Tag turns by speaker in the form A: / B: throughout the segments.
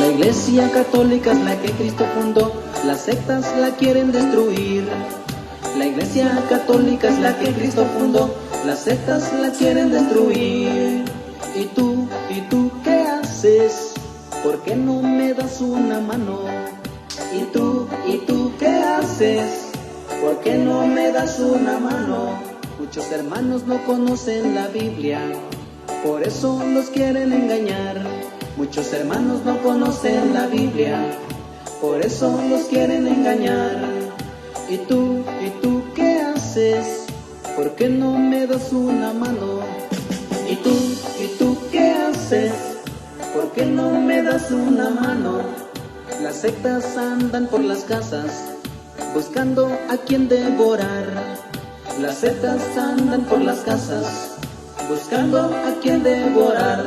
A: La Iglesia Católica es la que Cristo fundó, las sectas la quieren destruir. La Iglesia Católica es la que Cristo fundó, las sectas la quieren destruir. ¿Y tú qué haces? ¿Por qué no me das una mano? ¿Y tú qué haces? ¿Por qué no me das una mano? Muchos hermanos no conocen la Biblia, por eso los quieren engañar. Muchos hermanos no conocen la Biblia, por eso los quieren engañar. ¿Y tú qué haces? ¿Por qué no me das una mano? ¿Y tú qué haces? ¿Por qué no me das una mano? Las sectas andan por las casas buscando a quien devorar. Las sectas andan por las casas buscando a quien devorar.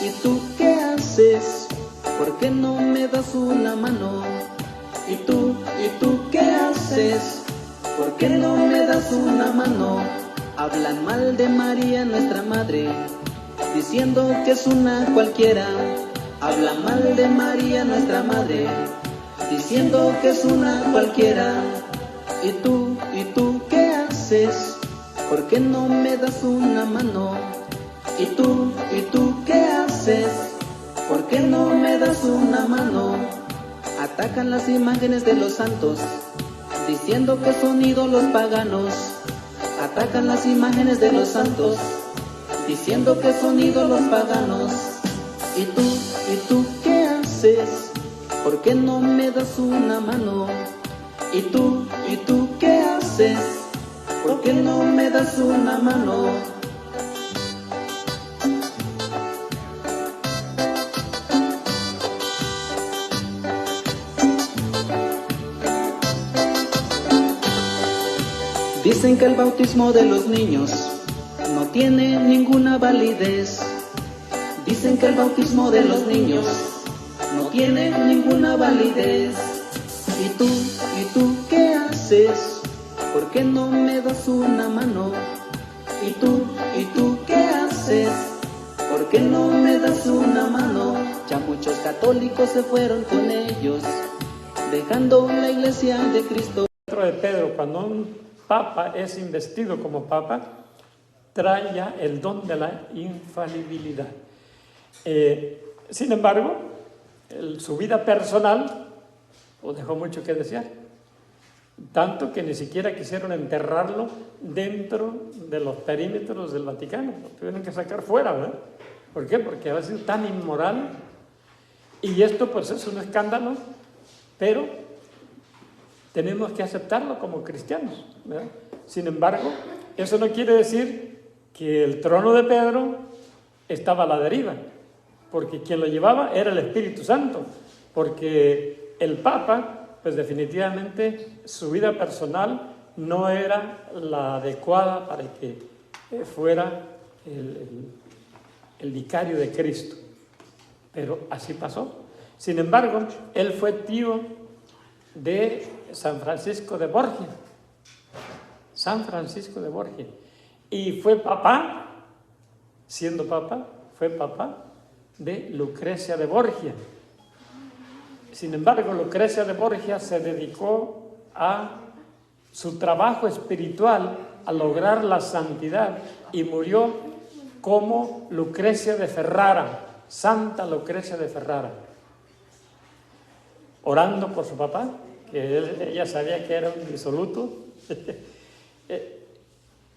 A: ¿Y tú qué haces? ¿Por qué no me das una mano? ¿Y tú qué haces? ¿Por qué no me das una mano? Hablan mal de María, nuestra madre, diciendo que es una cualquiera. Hablan mal de María, nuestra madre, diciendo que es una cualquiera. ¿Y tú qué haces? ¿Por qué no me das una mano? ¿Y tú qué haces? ¿Por qué no me das una mano? Atacan las imágenes de los santos, diciendo que son ídolos paganos. Atacan las imágenes de los santos, diciendo que son ídolos paganos. ¿Y tú qué haces? ¿Por qué no me das una mano? ¿Y tú qué haces? ¿Por qué no me das una mano? Dicen que el bautismo de los niños no tiene ninguna validez. Dicen que el bautismo de los niños no tiene ninguna validez. ¿Y tú qué haces? ¿Por qué no me das una mano? ¿Y tú qué haces? ¿Por qué no me das una mano? Ya muchos católicos se fueron con ellos, dejando la iglesia de Cristo.
B: De Pedro, cuando un papa es investido como papa, trae ya el don de la infalibilidad. Sin embargo, su vida personal pues, dejó mucho que desear, tanto que ni siquiera quisieron enterrarlo dentro de los perímetros del Vaticano, lo tuvieron que sacar fuera, ¿verdad? ¿Por qué? Porque había sido tan inmoral, y esto pues es un escándalo, pero tenemos que aceptarlo como cristianos, ¿verdad? Sin embargo, eso no quiere decir que el trono de Pedro estaba a la deriva, porque quien lo llevaba era el Espíritu Santo, porque el Papa, pues definitivamente su vida personal no era la adecuada para que fuera el vicario de Cristo, pero así pasó. Sin embargo, él fue tío de San Francisco de Borgia, San Francisco de Borgia, y fue papá, siendo papá, fue papá de Lucrecia de Borgia. Sin embargo, Lucrecia de Borgia se dedicó a su trabajo espiritual, a lograr la santidad, y murió como Lucrecia de Ferrara, Santa Lucrecia de Ferrara, orando por su papá, que ella sabía que era un disoluto.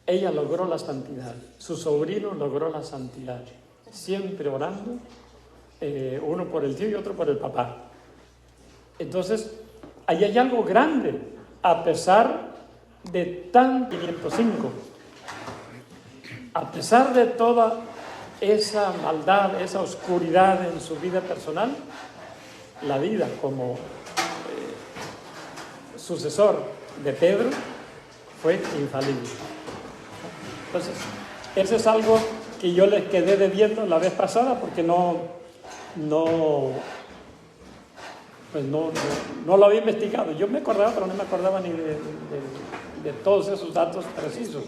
B: Ella logró la santidad, su sobrino logró la santidad, siempre orando, uno por el tío y otro por el papá. Entonces, ahí hay algo grande, a pesar de tan 505, a pesar de toda esa maldad, esa oscuridad en su vida personal, la vida como sucesor de Pedro fue infalible. Entonces, eso es algo que yo les quedé debiendo la vez pasada porque no lo había investigado. Yo me acordaba, pero no me acordaba ni de todos esos datos precisos.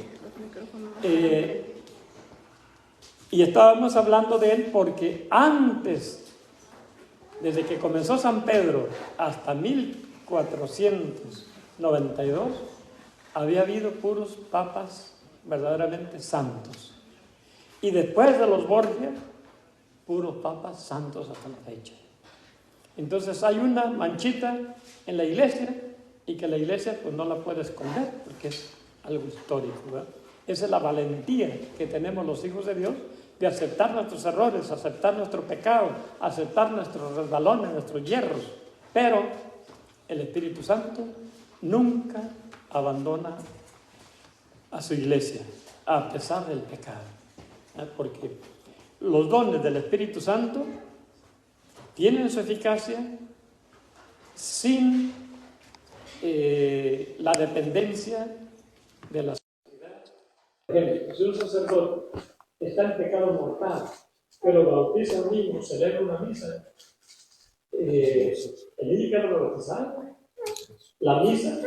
B: Y estábamos hablando de él porque antes Desde que comenzó San Pedro hasta 1492, había habido puros papas verdaderamente santos. Y después de los Borgia, puros papas santos hasta la fecha. Entonces hay una manchita en la iglesia y que la iglesia pues no la puede esconder porque es algo histórico, ¿verdad? Esa es la valentía que tenemos los hijos de Dios de aceptar nuestros errores, aceptar nuestro pecado, aceptar nuestros resbalones, nuestros hierros. Pero el Espíritu Santo nunca abandona a su iglesia, a pesar del pecado. Porque los dones del Espíritu Santo tienen su eficacia sin la dependencia de la sociedad. Por ejemplo, si un sacerdote está en pecado mortal, pero bautiza a un niño, celebra una misa, el niño queda bautizado, la misa,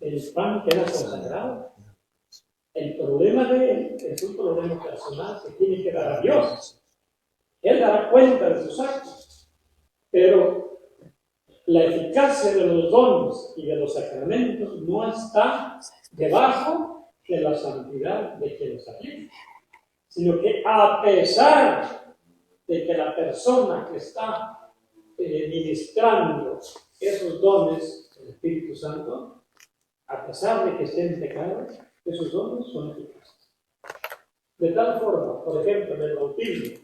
B: el pan queda consagrado. El problema de él es un problema personal que tiene que dar a Dios. Él dará cuenta de sus actos, pero la eficacia de los dones y de los sacramentos no está debajo de la santidad de quien los aplica, sino que a pesar de que la persona que está ministrando esos dones del Espíritu Santo, a pesar de que esté en pecado, esos dones son eficaces. De tal forma, por ejemplo, en el bautismo,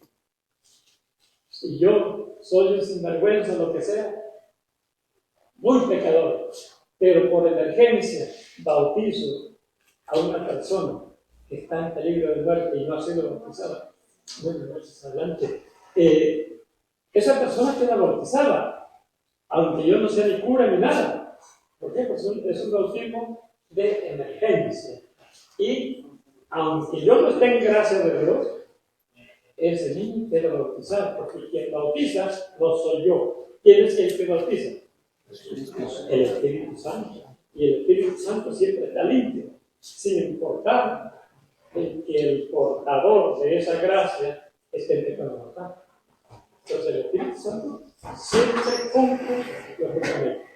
B: si yo soy un sinvergüenza, lo que sea, muy pecador, pero por emergencia bautizo a una persona que está en peligro de muerte y no ha sido bautizada, bueno, más adelante, esa persona queda bautizada, aunque yo no sea ni cura ni nada. ¿Por qué? Pues es un bautismo de emergencia. Y aunque yo no esté en gracia de Dios, ese niño queda bautizado, porque quien bautiza no soy yo. ¿Quién es el que bautiza? El Espíritu Santo. Y el Espíritu Santo siempre está limpio, sin importar que el portador de esa gracia esté en pecado mortal. Entonces el Espíritu Santo siempre cumple lo que promete.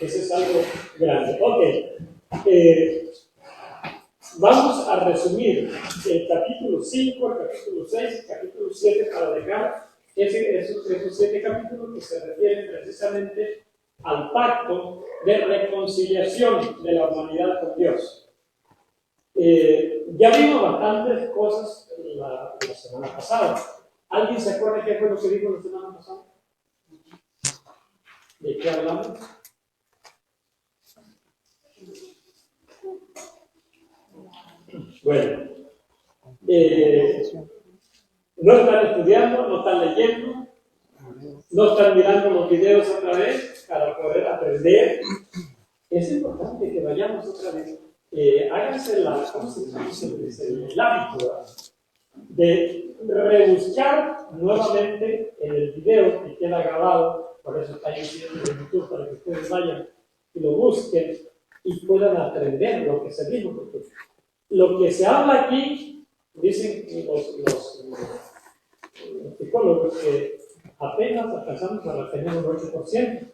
B: Eso es algo grande. Ok. Vamos a resumir el capítulo 5, el capítulo 6, el capítulo 7 para dejar esos 7 capítulos que se refieren precisamente al pacto de reconciliación de la humanidad con Dios. Ya vimos bastantes cosas la semana pasada. ¿Alguien se acuerda qué fue lo que dijo la semana pasada? ¿De qué hablamos? Bueno, no están estudiando, no están leyendo, no están mirando los videos otra vez para poder aprender. Es importante que vayamos otra vez. Háganse el hábito de rebuscar nuevamente en el video que queda grabado, por eso está ahí en YouTube para que ustedes vayan y lo busquen y puedan aprender lo que se dijo, porque lo que se habla aquí, dicen los psicólogos, que apenas alcanzamos a retener un 8%,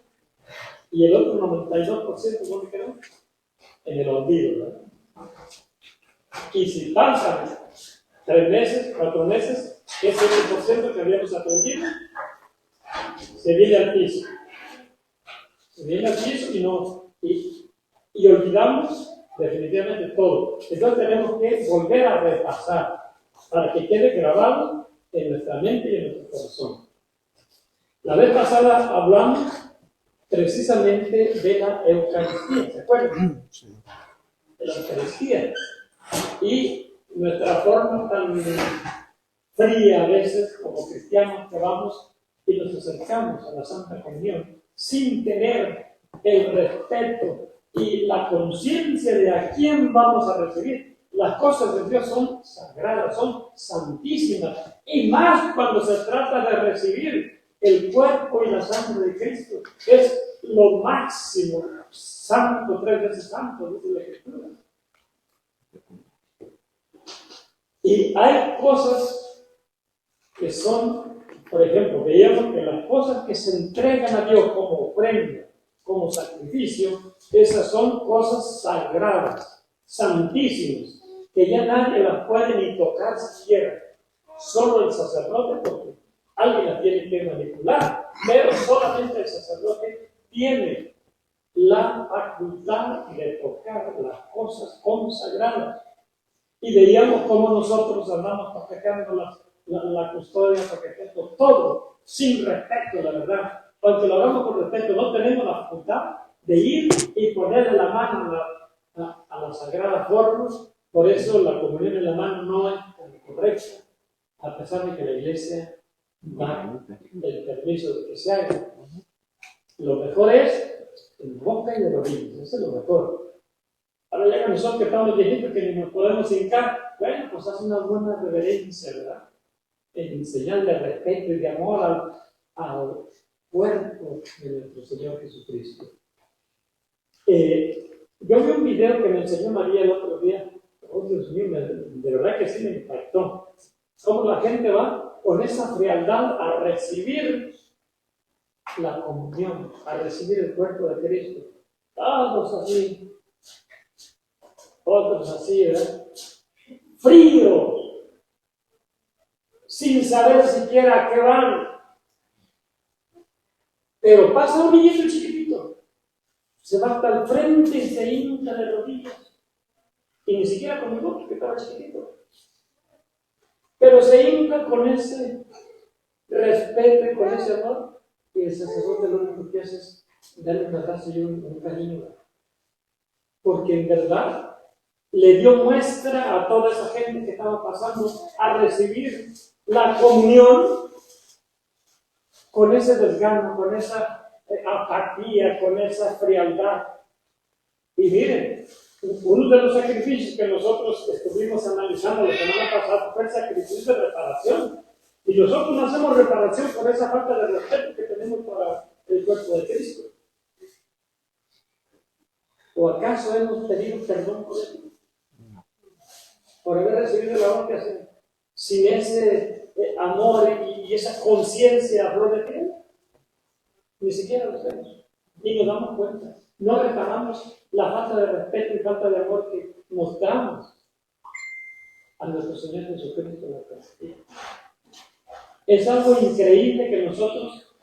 B: y el otro 92%, ¿dónde quedó? En el olvido, ¿verdad? Y si pasan 3 meses, 4 meses, ese 8% que habíamos aprendido se viene al piso. Se viene al piso y olvidamos definitivamente todo. Entonces tenemos que volver a repasar para que quede grabado en nuestra mente y en nuestro corazón. La vez pasada hablamos precisamente de la Eucaristía, ¿se acuerdan? De la Eucaristía. Y nuestra forma tan fría a veces como cristianos que vamos y nos acercamos a la Santa Comunión sin tener el respeto y la conciencia de a quién vamos a recibir. Las cosas de Dios son sagradas, son santísimas, y más cuando se trata de recibir el cuerpo y la sangre de Cristo. Es lo máximo, santo, 3 veces santo, dice la Escritura. Y hay cosas que son Por ejemplo, veíamos que las cosas que se entregan a Dios como ofrenda, como sacrificio, esas son cosas sagradas, santísimas, que ya nadie las puede ni tocar siquiera. Solo el sacerdote, porque alguien las tiene que manipular, pero solamente el sacerdote tiene la facultad de tocar las cosas consagradas. Y veíamos cómo nosotros andamos paqueteando la custodia, paqueteando todo, sin respeto, la verdad. Aunque lo hagamos con respeto, no tenemos la facultad de ir y ponerle la mano a la sagrada forma. Por eso la comunión en la mano no es correcta, a pesar de que la iglesia da el permiso de que se haga. Lo mejor es en boca y de rodillas, eso es lo mejor. Ahora ya que nosotros que estamos viejitos que ni nos podemos hincar, bueno, pues hace una buena reverencia, ¿verdad? En señal de respeto y de amor al cuerpo de nuestro Señor Jesucristo. Yo vi un video que me enseñó María el otro día. Oh, Dios mío, de verdad que sí me impactó. Cómo la gente va con esa frialdad a recibir la comunión, a recibir el cuerpo de Cristo. Todos así, otros así, ¿verdad? Frío, sin saber siquiera a qué van. Pero pasa un niñito chiquitito, se va hasta el frente y se hinca de rodillas. Y ni siquiera conmigo, porque estaba chiquitito. Pero se hinca con ese respeto y con ese amor. Y el sacerdote lo único que hace es darle un abrazo y un cariño. Porque en verdad le dio muestra a toda esa gente que estaba pasando a recibir la comunión con ese desgano, con esa apatía, con esa frialdad. Y miren, uno de los sacrificios que nosotros estuvimos analizando la semana pasada fue el sacrificio de reparación. Y nosotros no hacemos reparación por esa falta de respeto que tenemos para el cuerpo de Cristo. ¿O acaso hemos pedido perdón por él? Por haber recibido la hostia sin ese amor y esa conciencia a flor de piel. Ni siquiera lo hacemos, ni nos damos cuenta. No reparamos la falta de respeto y falta de amor que mostramos a nuestro Señor Jesucristo en la Eucaristía. Es algo increíble que nosotros,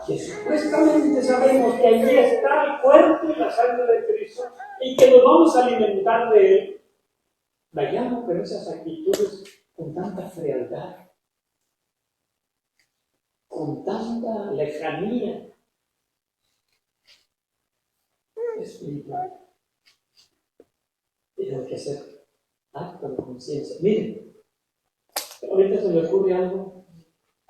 B: que supuestamente sabemos que allí está el cuerpo y la sangre de Cristo y que nos vamos a alimentar de Él, vayamos con esas actitudes con tanta frialdad, con tanta lejanía espiritual. Tiene que ser acto de conciencia. Miren, ahorita se me ocurre algo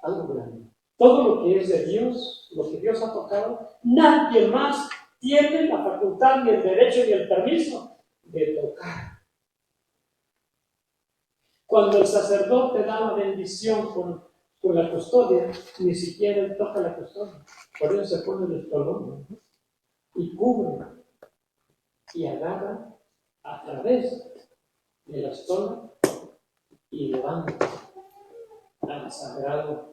B: grande. Todo lo que es de Dios, lo que Dios ha tocado, nadie más tiene la facultad, ni el derecho, ni el permiso de tocar. Cuando el sacerdote da la bendición con la custodia, ni siquiera él toca la custodia. Por eso se pone el espolón y cubre y agarra a través de la estola y levanta la sagrada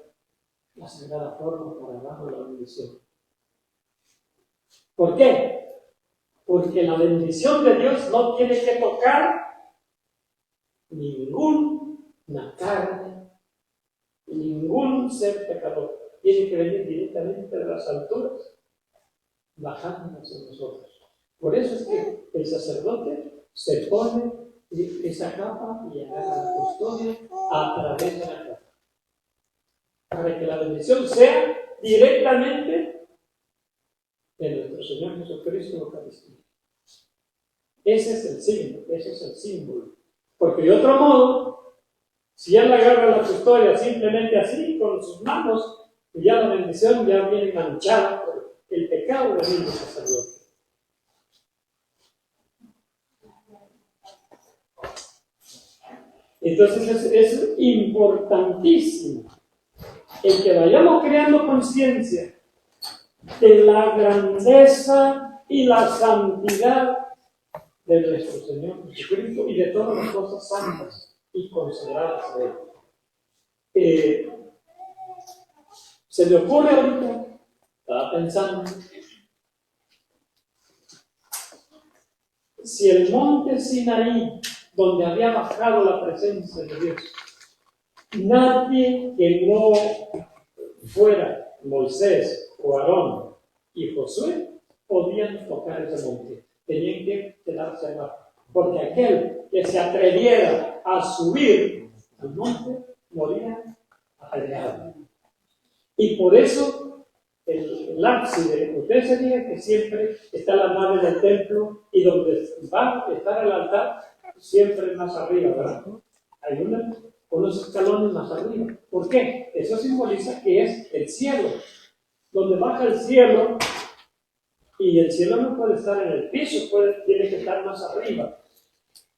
B: forma para darle la bendición. ¿Por qué? Porque la bendición de Dios no tiene que tocar ninguna carne, ningún ser pecador. Tiene que venir directamente de las alturas, bajando hacia nosotros. Por eso es que el sacerdote se pone esa capa y agarra la custodia a través de la capa, para que la bendición sea directamente de nuestro Señor Jesucristo en la Eucaristía. Ese es el signo, ese es el símbolo. Porque de otro modo, si él agarra la custodia simplemente así, con sus manos, y ya la bendición ya viene manchada por el pecado del mismo sacerdote. Entonces es importantísimo el que vayamos creando conciencia de la grandeza y la santidad de nuestro Señor Jesucristo y de todas las cosas santas y consagradas de Él. Se me ocurre ahorita, estaba pensando, si el monte Sinaí, donde había bajado la presencia de Dios, nadie que no fuera Moisés o Aarón y Josué podían tocar ese monte. Tenían que quedarse abajo. Porque aquel que se atreviera a subir al monte moría apedreado. Y por eso el ábside, ustedes sabían que siempre está la nave del templo y donde va a estar el altar, siempre más arriba, ¿verdad? Hay unos escalones más arriba. ¿Por qué? Eso simboliza que es el cielo. Donde baja el cielo, y el cielo no puede estar en el piso, tiene que estar más arriba.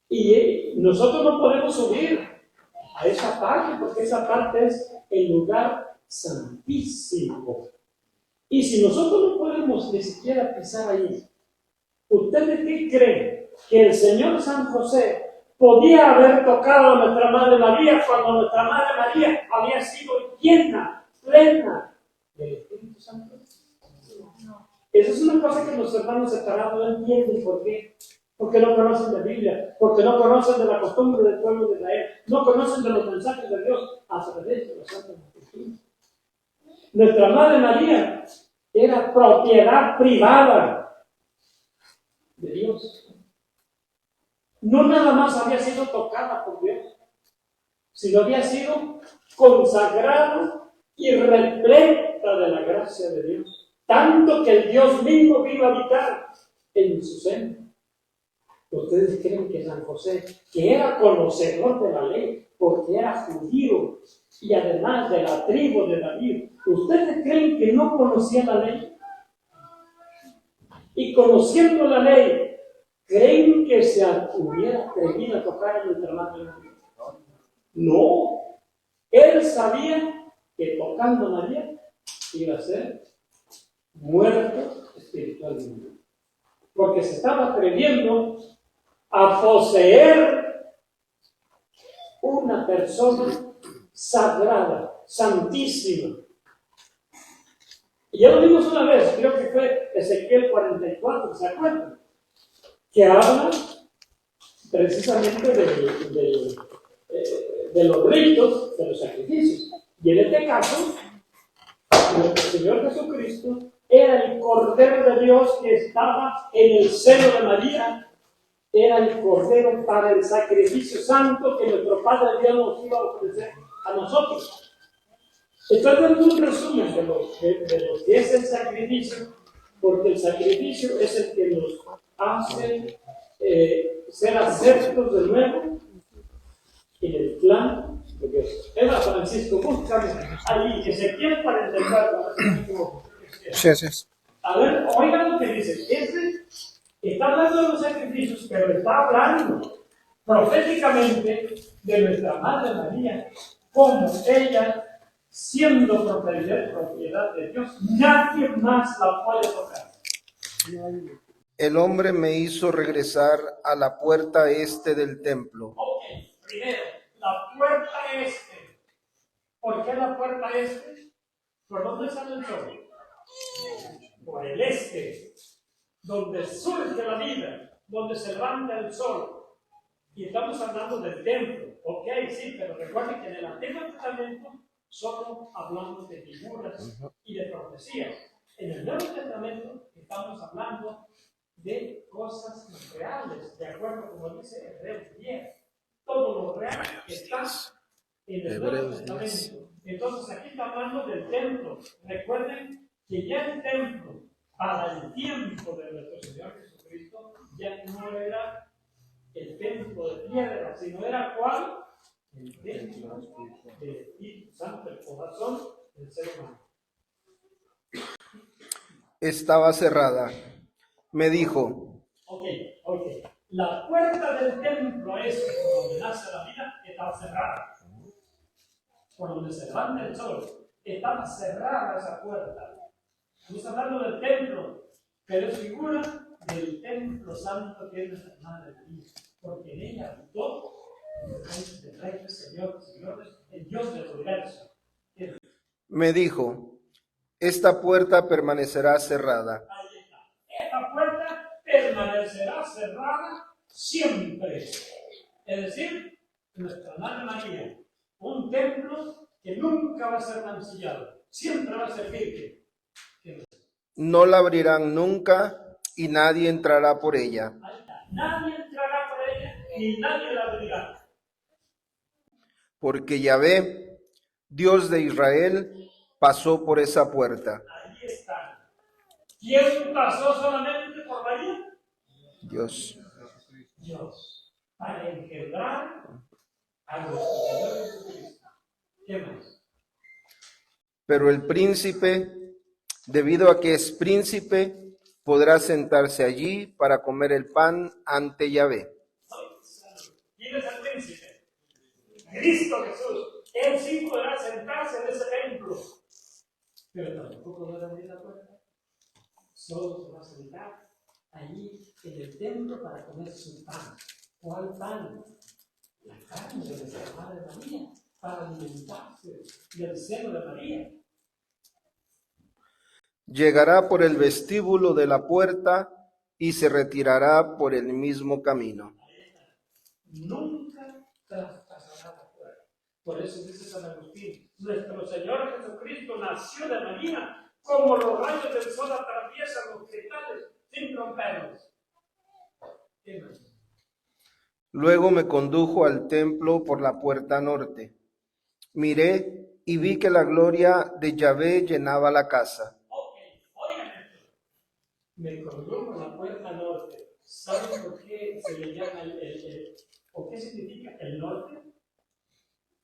B: Y nosotros no podemos subir a esa parte, porque esa parte es el lugar santísimo. Y si nosotros no podemos ni siquiera pisar ahí, ¿ustedes qué creen? Que el Señor San José podía haber tocado a nuestra Madre María cuando nuestra Madre María había sido llena, plena del Espíritu Santo. Esa es una cosa que los hermanos separados no entienden. ¿Por qué? Porque no conocen la Biblia, porque no conocen de la costumbre del pueblo de Israel, no conocen de los mensajes de Dios a través de los santos escrituras. Nuestra Madre María era propiedad privada de Dios. No nada más había sido tocada por Dios, sino había sido consagrada y repleta de la gracia de Dios. Tanto que el Dios mismo vino a habitar en su seno. ¿Ustedes creen que San José, que era conocedor de la ley, porque era judío y además de la tribu de David, ¿ustedes creen que no conocía la ley? Y conociendo la ley, ¿creen que se hubiera atrevido a tocar a nuestra Madre María? No. Él sabía que tocando a María iba a ser muerto espiritualmente. Porque se estaba atreviendo a poseer una persona sagrada, santísima. Y ya lo vimos una vez, creo que fue Ezequiel 44, ¿se acuerdan? Que habla precisamente de los ritos, de los sacrificios. Y en este caso, nuestro Señor Jesucristo era el Cordero de Dios que estaba en el seno de María. Era el Cordero para el sacrificio santo que nuestro Padre Dios nos iba a ofrecer a nosotros. Estoy dando un resumen de lo que es el sacrificio, porque el sacrificio es el que nos hace ser aceptos de nuevo en el plan de Dios. Eva Francisco, búscame ahí, Ezequiel 44.
C: Sí.
B: A ver, oigan lo que dice. Está hablando de los sacrificios, pero está hablando proféticamente de nuestra Madre María, como ella, siendo propiedad de Dios, nadie más la puede tocar.
C: El hombre me hizo regresar a la puerta este del templo.
B: Ok, primero, la puerta este. ¿Por qué la puerta este? ¿Por dónde sale el sol? Por el este, donde surge la vida, donde se levanta el sol. Y estamos hablando del templo. Ok, sí, pero recuerden que en el Antiguo Testamento solo hablamos de figuras y de profecías. En el Nuevo Testamento estamos hablando de cosas reales, de acuerdo como dice Hebreos 10. Todo lo real está en el Nuevo Testamento. Entonces aquí está hablando del templo. Recuerden que ya el templo, para el tiempo de nuestro Señor Jesucristo, ya no era el templo de piedra, sino era ¿cuál? El templo del Espíritu Santo, el corazón del ser humano.
C: Estaba cerrada. Me dijo.
B: Ok. La puerta del templo es por donde nace la vida, estaba cerrada. Por donde se levanta el sol, estaba cerrada esa puerta. Estamos hablando del templo, pero es figura del templo santo que es nuestra Madre María, porque en ella habitó el Rey, Señor, señores, el Dios del universo.
C: Me dijo, esta puerta permanecerá cerrada.
B: Ahí está. Esta puerta permanecerá cerrada siempre. Es decir, nuestra Madre María, un templo que nunca va a ser mancillado, siempre va a ser virgen.
C: No la abrirán nunca y nadie entrará por ella.
B: Ahí está. Nadie entrará por ella ni nadie la abrirá.
C: Porque Yahvé, Dios de Israel, pasó por esa puerta.
B: Ahí está. ¿Quién pasó solamente por María?
C: Dios.
B: Dios. Para engendrar a nuestro Señor Jesucristo. ¿Qué más?
C: Pero el príncipe, debido a que es príncipe, podrá sentarse allí para comer el pan ante Yahvé.
B: ¿Quién es el príncipe? Cristo Jesús. Él sí podrá sentarse en ese templo. Pero tampoco podrá abrir la puerta. Solo se va a sentar allí en el templo para comer su pan. ¿Cuál pan? La carne de nuestra Madre María, para alimentarse del seno de María.
C: Llegará por el vestíbulo de la puerta y se retirará por el mismo camino.
B: Nunca traspasará la puerta. Por eso dice San Agustín, nuestro Señor Jesucristo nació de María, como los rayos del sol atraviesan los cristales sin romperlos. ¿Qué más?
C: Luego me condujo al templo por la puerta norte. Miré y vi que la gloria de Yahvé llenaba la casa.
B: Oigan esto. Me condujo a la puerta norte. ¿Saben por qué se le llama o qué significa el norte?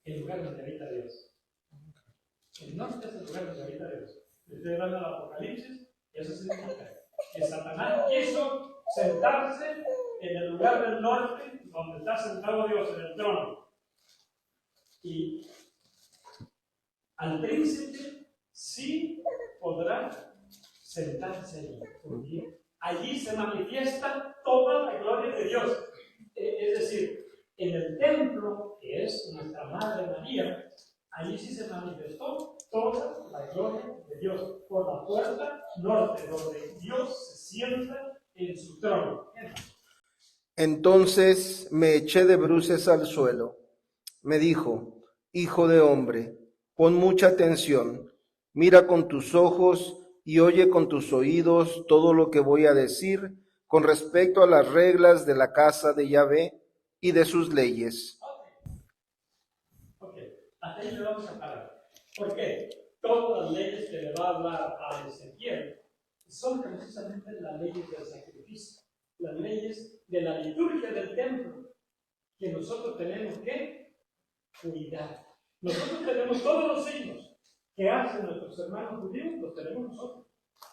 B: El lugar donde habita Dios. El norte es el lugar donde habita Dios. Estoy hablando del Apocalipsis, y eso significa que Satanás quiso sentarse en el lugar del norte, donde está sentado Dios en el trono. Y al príncipe sí podrá sentarse allí, porque allí se manifiesta toda la gloria de Dios. Es decir, en el templo, que es nuestra Madre María, allí sí se manifestó toda la gloria de Dios, por la puerta norte, donde Dios se sienta en su trono.
C: Entonces me eché de bruces al suelo. Me dijo, hijo de hombre, pon mucha atención, mira con tus ojos y oye con tus oídos todo lo que voy a decir con respecto a las reglas de la casa de Yahvé y de sus leyes.
B: Ok, hasta ahí le vamos a parar. ¿Por qué? Todas las leyes que le va a hablar a Ezequiel son precisamente las leyes del sacrificio, las leyes de la liturgia del templo, que nosotros tenemos que cuidar. Nosotros tenemos todos los signos que hacen nuestros hermanos judíos, los tenemos nosotros.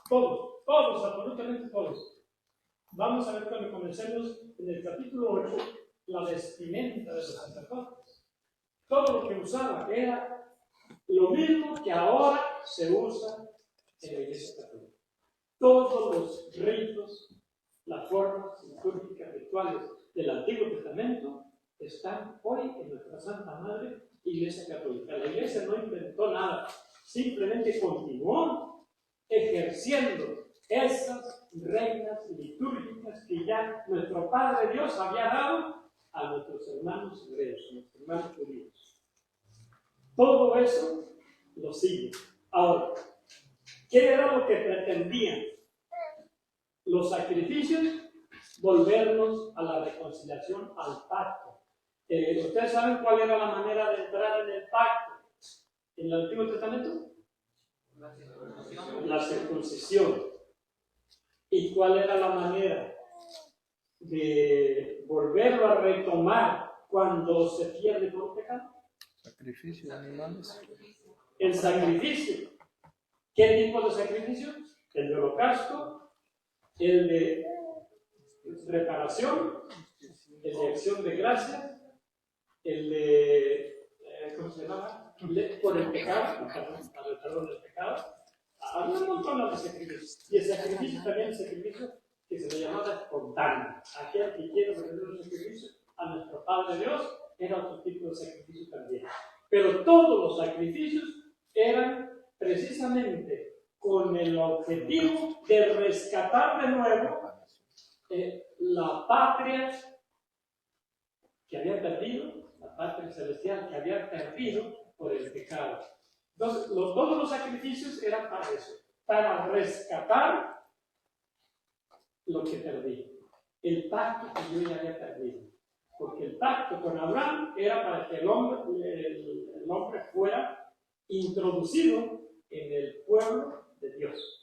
B: Todos, absolutamente todos. Vamos a ver cuando comencemos en el capítulo 8, la vestimenta de los sacerdotes. Todo lo que usaba era lo mismo que ahora se usa en la Iglesia Católica. Todos los ritos, las formas litúrgicas rituales del Antiguo Testamento están hoy en nuestra Santa Madre Iglesia Católica. La Iglesia no inventó nada, simplemente continuó ejerciendo esas reglas litúrgicas que ya nuestro Padre Dios había dado a nuestros hermanos hebreos, a nuestros hermanos judíos. Todo eso lo sigue. Ahora, ¿qué era lo que pretendían los sacrificios? Volvernos a la reconciliación, al pacto. ¿Ustedes saben cuál era la manera de entrar en el pacto en el Antiguo Testamento? La circuncisión. ¿Y cuál era la manera de volverlo a retomar cuando se pierde por un pecado?
C: Sacrificio de animales.
B: El sacrificio. ¿Qué tipo de sacrificio? El de holocausto, el de reparación, el de acción de gracias, el de, ¿cómo se llama? Por el pecado, perdón, el pecado. Había un montón de sacrificios. Y el sacrificio también, el sacrificio que se le llamaba espontáneo. Aquel que quiere ofrecer un sacrificio a nuestro Padre Dios era otro tipo de sacrificio también. Pero todos los sacrificios eran precisamente con el objetivo de rescatar de nuevo la patria que había perdido, la patria celestial que había perdido por el pecado. Entonces, todos los sacrificios eran para eso, para rescatar lo que perdí, el pacto que yo ya había perdido. Porque el pacto con Abraham era para que el hombre fuera introducido en el pueblo de Dios.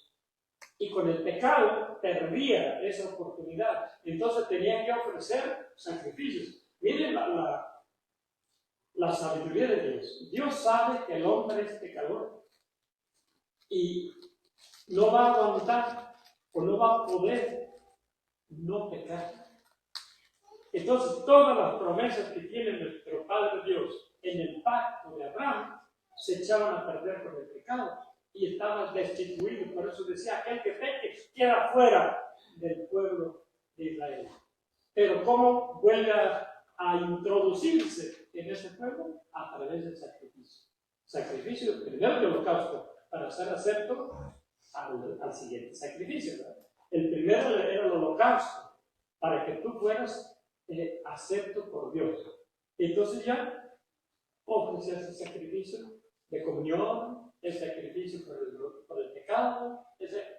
B: Y con el pecado perdía esa oportunidad. Entonces tenía que ofrecer sacrificios. Miren la sabiduría de Dios. Dios sabe que el hombre es pecador y no va a aguantar o no va a poder no pecar. Entonces todas las promesas que tiene nuestro Padre Dios en el pacto de Abraham se echaban a perder con el pecado y estaban destituidos. Por eso decía, aquel que peque queda fuera del pueblo de Israel. Pero ¿cómo vuelve a introducirse en ese pueblo? A través del sacrificio. Sacrificio primero de holocausto para ser acepto al siguiente sacrificio, ¿verdad? El primero era el holocausto para que tú fueras acepto por Dios. Entonces ya ofreces el sacrificio de comunión, el sacrificio por el pecado,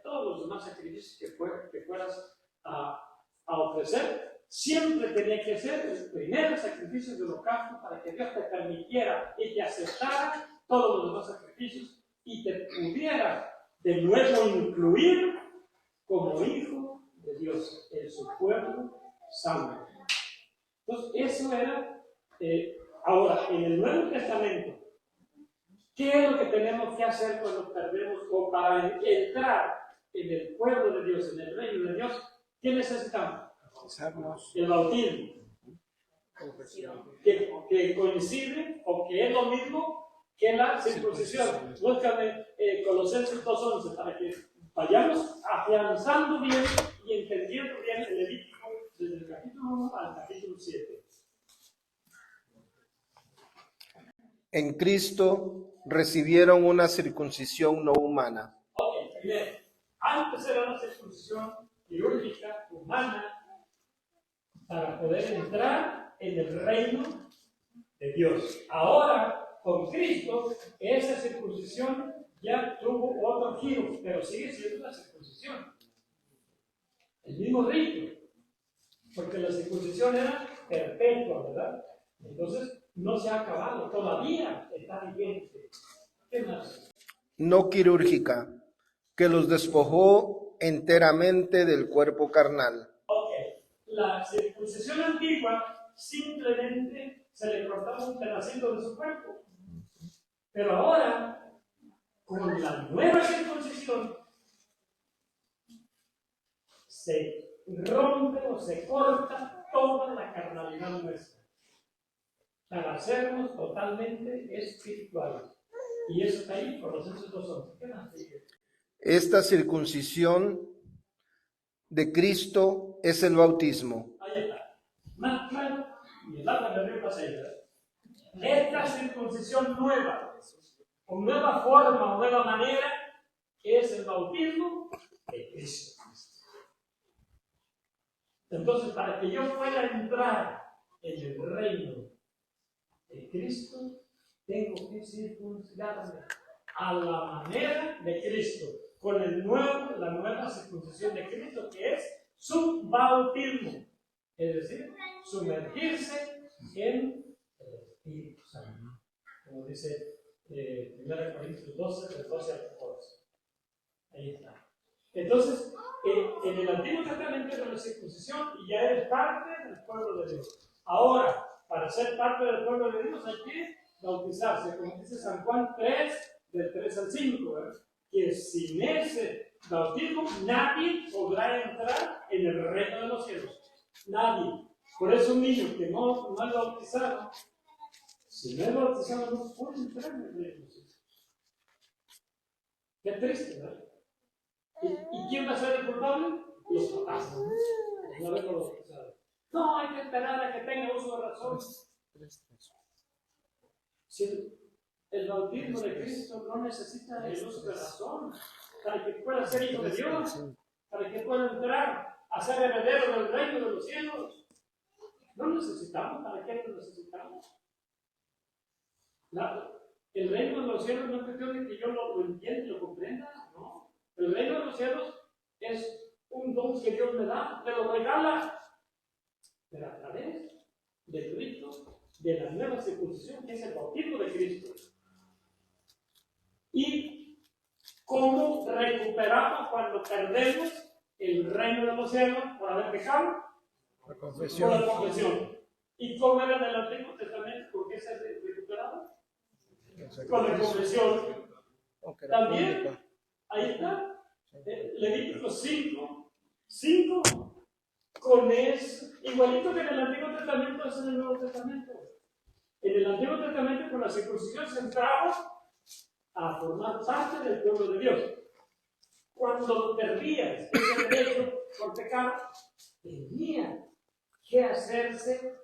B: todos los demás sacrificios que fueras a ofrecer. Siempre tenía que ser el primer sacrificio de holocausto para que Dios te permitiera y te aceptara todos los demás sacrificios y te pudiera de nuevo incluir como hijo de Dios en su pueblo santo. Entonces, eso era. Ahora, en el Nuevo Testamento, ¿qué es lo que tenemos que hacer cuando perdemos o para entrar en el pueblo de Dios, en el reino de Dios? ¿Qué necesitamos? El bautismo. Que coincide o que es lo mismo que la circuncisión. Búscame Colosenses 2:11 para que vayamos afianzando bien y entendiendo bien el Levítico desde el capítulo 1 al capítulo 7.
C: En Cristo recibieron una circuncisión no humana.
B: Ok, primero, antes era una circuncisión quirúrgica, humana, para poder entrar en el reino de Dios. Ahora, con Cristo, esa circuncisión ya tuvo otro giro, pero sigue siendo una circuncisión. El mismo rito, porque la circuncisión era perpetua, ¿verdad? Entonces, no se ha acabado, todavía está vigente. ¿Qué más?
C: No quirúrgica, que los despojó enteramente del cuerpo carnal.
B: Ok, la circuncisión antigua simplemente se le cortaba un pedacito de su cuerpo. Pero ahora, con la nueva circuncisión, se rompe o se corta toda la carnalidad nuestra para hacernos totalmente espirituales. Y eso está ahí, por los Hechos 2:11. ¿Qué más sigue?
C: Esta circuncisión de Cristo es el bautismo.
B: Ahí está. Más claro, y el agua del río pasa ahí, ¿verdad? Esta circuncisión nueva, con nueva forma, nueva manera, es el bautismo de Cristo. Entonces, para que yo pueda entrar en el reino de Cristo, tengo que circuncidarme a la manera de Cristo, con la nueva circuncisión de Cristo, que es su bautismo, es decir, sumergirse en el Espíritu Santo, como dice 1 Corintios 12, del 12 al 14. Ahí está. Entonces, en el Antiguo Testamento era la circuncisión y ya eres parte del pueblo de Dios. Ahora, para ser parte del pueblo de Dios hay que bautizarse, como dice San Juan 3, del 3 al 5, ¿verdad? Que sin ese bautismo nadie podrá entrar en el reino de los cielos. Nadie. Por eso un niño que no es bautizado, si no es bautizado, no puede entrar en el reino de los cielos. Qué triste, ¿verdad? ¿Y quién va a ser el culpable? Los papás. No haberlo bautizado. No, hay que esperar a que tenga uso de razón. Si el bautismo de Cristo no necesita el uso de razón. para que pueda ser hijo de Dios, para que pueda entrar a ser heredero del reino de los cielos. No necesitamos, ¿para qué lo necesitamos? El reino de los cielos no es cuestión de que yo lo entienda y lo comprenda, no. El reino de los cielos es un don que Dios me da, me lo regala, pero a través del rito de la nueva circuncisión, que es el bautismo de Cristo. Y cómo recuperamos cuando perdemos el reino de los cielos por haber pecado,
C: La confesión.
B: por la confesión. ¿Y cómo era en el Antiguo Testamento? ¿Por qué se recuperaba? Con la confesión. También, ahí está, Levítico 5, con eso, igualito que en el Antiguo Testamento, es en el Nuevo Testamento. En el Antiguo Testamento, con la circuncisión, se entraba a formar parte del pueblo de Dios. Cuando perdías ese derecho por pecado, tenía que hacerse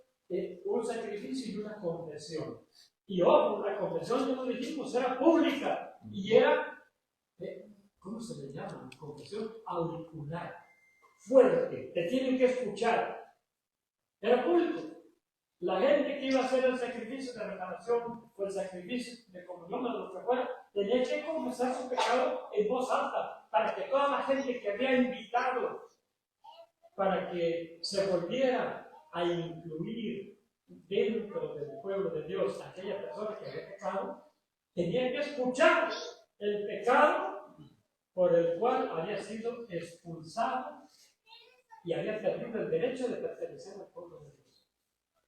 B: un sacrificio y una confesión. Y ojo, la confesión, como dijimos, era pública y era, ¿cómo se le llama? Confesión auricular, fuerte, te tienen que escuchar. Era público. La gente que iba a hacer el sacrificio de reparación o el sacrificio de comunión de lo que fuera, tenía que confesar su pecado en voz alta, para que toda la gente que había invitado, para que se volviera a incluir dentro del pueblo de Dios a aquella persona que había pecado, tenía que escuchar el pecado por el cual había sido expulsado y había perdido el derecho de pertenecer al pueblo de Dios.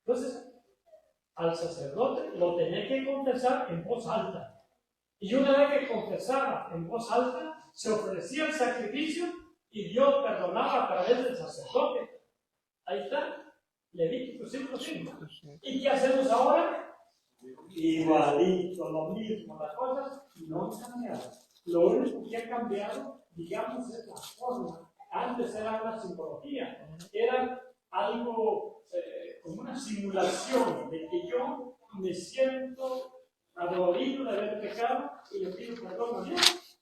B: Entonces, al sacerdote lo tenía que confesar en voz alta. Y una vez que confesaba en voz alta, se ofrecía el sacrificio y Dios perdonaba a través del sacerdote. Ahí está, Levítico 5:5. ¿Y qué hacemos ahora? Igualito, lo mismo, las cosas no han cambiado. Lo único que ha cambiado, digamos, es la forma. Antes era una simbología, era algo como una simulación de que yo me siento adolorido de haber pecado y le pido perdón a Dios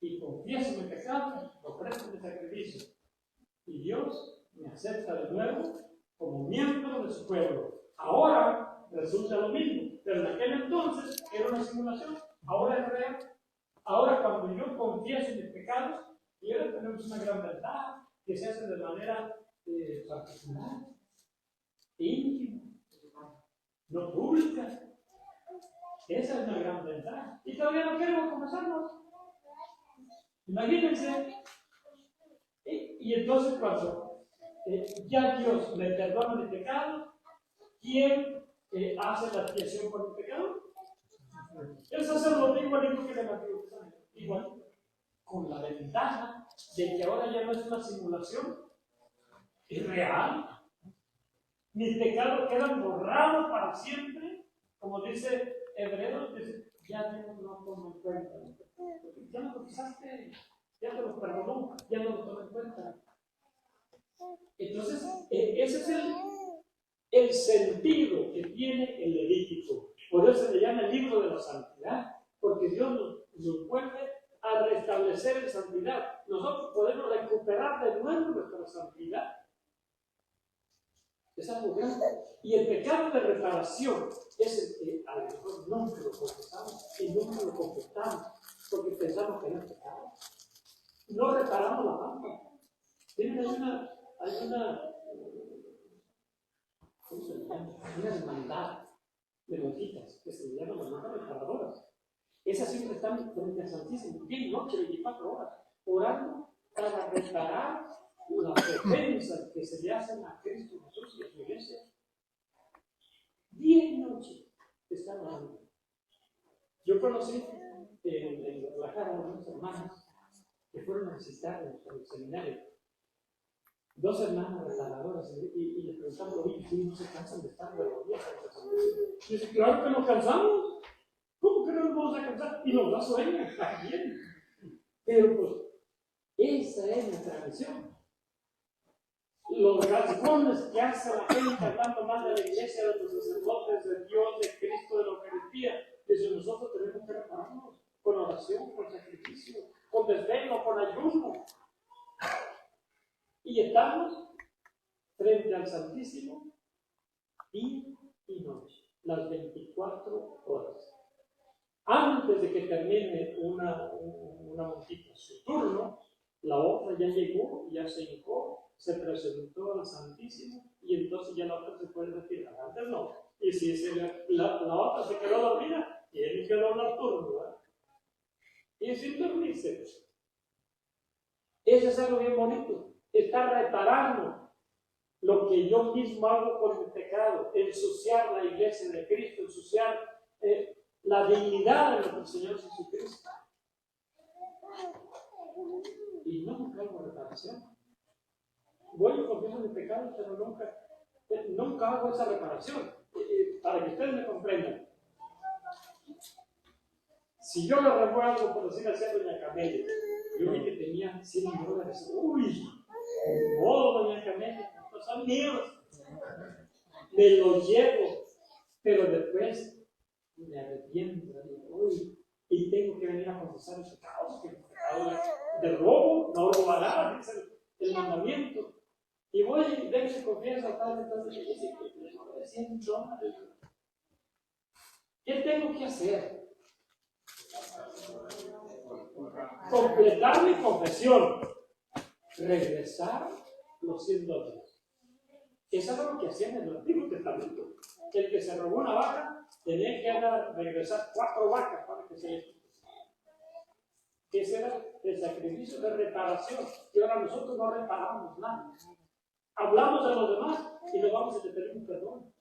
B: y confieso mi pecado, lo presto de sacrificio y Dios me acepta de nuevo como miembro de su pueblo. Ahora resulta lo mismo, pero en aquel entonces era una simulación, ahora es real. Ahora cuando yo confieso mis pecados, y ahora tenemos una gran verdad que se hace de manera particular, íntima, no pública. Esa es una gran ventaja. Y todavía no queremos confesarnos. Imagínense. Y entonces cuando ya Dios me perdona mi pecado, ¿quién hace la expiación por mi pecado? El sacerdote, igualito que el Antiguo Testamento. Igual, con la ventaja de que ahora ya no es una simulación, es real. Mis pecados quedan borrados para siempre, como dice Hebreos, dice, ya Dios no toma en cuenta. Ya no lo pisaste, ya te lo perdonó, ya no lo toma en cuenta. Entonces, ese es el sentido que tiene el Levítico. Por eso se le llama el libro de la santidad, porque Dios nos vuelve a restablecer en santidad. Nosotros podemos recuperar de nuevo nuestra santidad. Es algo grande. Y el pecado de reparación es el que a lo mejor nunca lo confesamos y nunca lo confesamos porque pensamos que no es pecado. No reparamos la falta. Tienen una ¿cómo se llama? Una hermandad de monjitas que se le llaman las monjas reparadoras. Esas siempre están frente al Santísimo, día y noche, 24 horas, orando para reparar las ofensas que se le hacen a Cristo Jesús y a su iglesia. Día y noche están orando. Yo conocí en Guadalajara a unas hermanas que fueron a visitar en el seminario. Dos hermanas reparadoras y les preguntamos, oye, ¿sí no se cansan de estar de rodillas? Y dice, claro que nos cansamos. ¿Cómo que no nos vamos a cansar? Y nos da sueño también. Pero pues, esa es nuestra misión. Los rasgones que hace la gente hablando mal de la iglesia, de los sacerdotes, de Dios, de Cristo, de la Eucaristía, eso nosotros tenemos que repararnos. con oración, con sacrificio, con desvelo, con ayuno. Y estamos frente al Santísimo día y noche, las 24 horas. Antes de que termine una monjita su turno, la otra ya llegó, ya se hincó, se presentó al Santísimo y entonces ya la otra se puede retirar. Antes no. Y si la otra se quedó dormida, tiene que doblar turno, ¿verdad? Y sin dormirse. Eso es algo bien bonito. Está reparando lo que yo mismo hago con el pecado, ensuciar la iglesia de Cristo, ensuciar la dignidad de nuestro Señor Jesucristo. Y nunca hago reparación. Voy y confieso mi pecado, pero nunca hago esa reparación. Para que ustedes me comprendan. Si yo le revuelvo, por decir así, a doña Camelia, yo vi que tenía $100. Uy, no, doña Camelia, no son míos. Me los llevo, pero después me arrepiento. Uy, y tengo que venir a confesar el pecado, que el pecado de robo, no robará, dice el mandamiento. Y voy y vengo y confieso al Padre, entonces le dice que le robaré $100. ¿Qué tengo que hacer? Completar mi confesión, regresar los $100. Eso es lo que hacían en el Antiguo Testamento. El que se robó una vaca tenía que regresar 4 vacas para que se le quite. Ese era el sacrificio de reparación. Y ahora nosotros no reparamos nada. Hablamos de los demás y nos vamos y le pedimos perdón.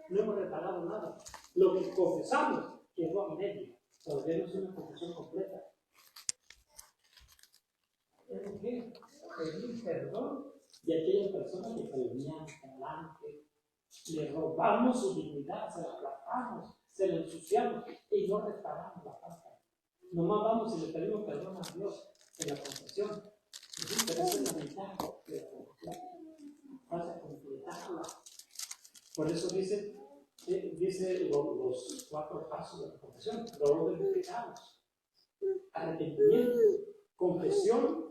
B: No hemos reparado nada. Lo que confesamos quedó a medio. Todavía no es una confesión completa. ¿Pero qué? Pedir perdón de aquellas personas que calumnian, adelante, le robamos su dignidad, se la aplastamos, se la ensuciamos y no reparamos la falta. Nomás vamos y le pedimos perdón a Dios en la confesión. Pero esa es la mitad de la confesión. Vas a completarla. Por eso dice los 4 pasos de la confesión: dolor de pecados, arrepentimiento, confesión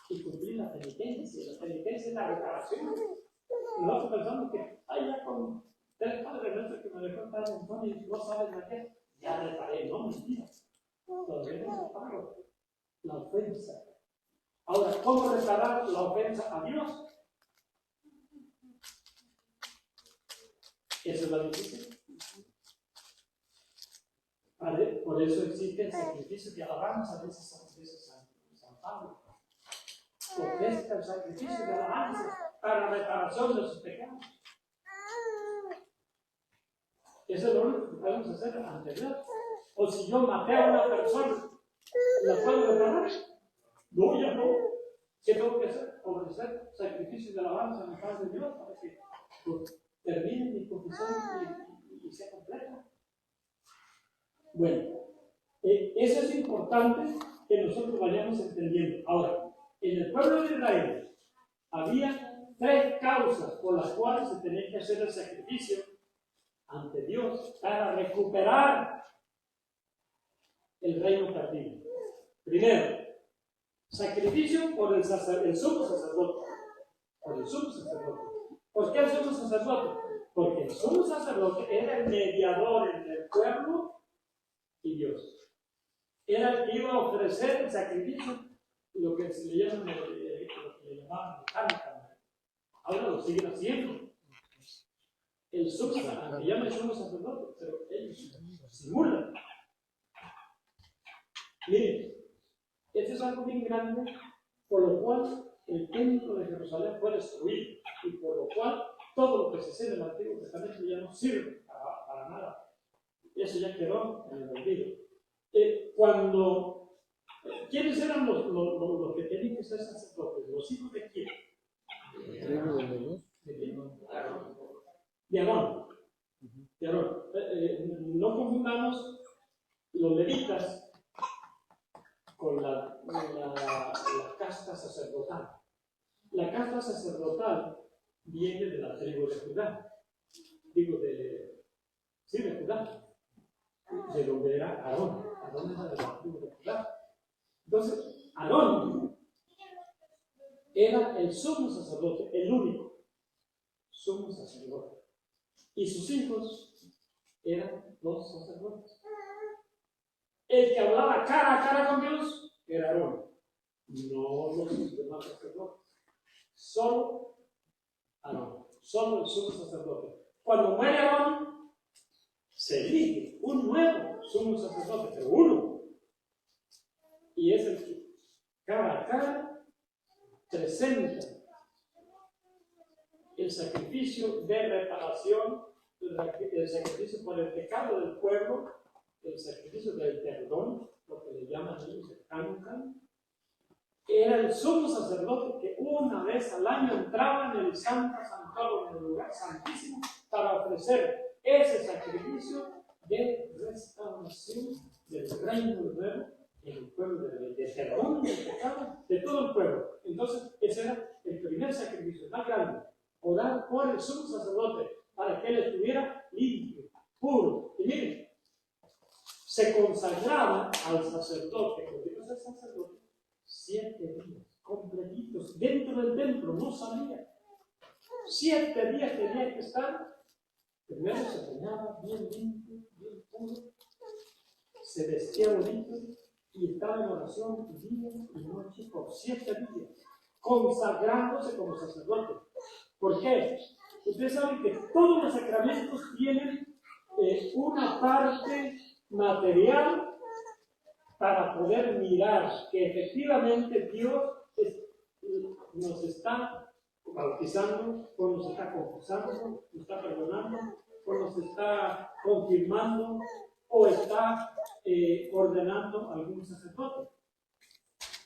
B: y cumplir la penitencia. La penitencia es la reparación. Nosotros pensamos que, ya con 3 padres nuestros que me dejó el padre Antonio, no sabes la que, ya reparé. No, mentira. Todavía no reparo la ofensa. Ahora, ¿cómo reparar la ofensa a Dios? Eso es lo difícil. ¿Vale? Por eso existe el sacrificio que alabanza, dice San Pablo. Ofrezca el sacrificio de alabanza para reparación de sus pecados. Eso es lo único que podemos hacer ante Dios. O si yo maté a una persona, ¿la puedo reparar? No, ya no. ¿Qué tengo que hacer? Ofrecer sacrificios de alabanza en la paz de Dios para que termine mi confesión y sea completa. Bueno, eso es importante que nosotros vayamos entendiendo. Ahora, en el pueblo de Israel había 3 causas por las cuales se tenía que hacer el sacrificio ante Dios para recuperar el reino perdido. Primero, sacrificio por el sumo sacerdote. Por el sumo sacerdote. ¿Por qué el sumo sacerdote? Porque el sumo sacerdote era el mediador entre el pueblo y Dios. Era el que iba a ofrecer el sacrificio, lo que se le llama, lo que le llamaban mecánica. Ahora lo siguen haciendo. El sumo sacerdote, le llaman el sumo sacerdote, pero ellos simulan. Miren, esto es algo bien grande, por lo cual el templo de Jerusalén fue destruido y por lo cual todo lo que se hace en el Antiguo Testamento ya no sirve para nada. Eso ya quedó en el olvido. ¿Quiénes eran los que tenían que ser sacerdotes? ¿Los hijos de quién? De Aarón. No confundamos los levitas con la casta sacerdotal. La casta sacerdotal viene de la tribu de Judá. De Judá. de donde era Aarón. Aarón era de la tribu de Judá. Entonces, Aarón era el sumo sacerdote, el único sumo sacerdote. Y sus hijos eran los sacerdotes. El que hablaba cara a cara con Dios era Aarón, no los demás sacerdotes. Solo Aarón, solo el sumo sacerdote. Cuando muere Aarón, se elige un nuevo sumo sacerdote, pero uno. Y es el que cara a cara presenta el sacrificio de reparación, el sacrificio por el pecado del pueblo, el sacrificio del perdón, lo que le llaman ellos el Hanukkah. Era el sumo sacerdote que una vez al año entraba en el santo santuario, en el lugar santísimo, para ofrecer ese sacrificio de restauración del reino de nuevo en el pueblo, de perdón del pecado de todo el pueblo. Entonces, ese era el primer sacrificio más grande, orar por el sumo sacerdote para que él estuviera limpio, puro. Y miren, se consagraba al sacerdote, cuando digo el sacerdote, 7 días completitos dentro del templo, no salía. 7 días tenía que estar. Primero se bañaba bien limpio, bien puro, se vestía bonito y estaba en oración día y noche por 7 días, consagrándose como sacerdote. ¿Por qué? Ustedes saben que todos los sacramentos tienen una parte material para poder mirar que efectivamente Dios nos está bautizando, o nos está confesando, nos está perdonando, o nos está confirmando, o está ordenando a algún sacerdote.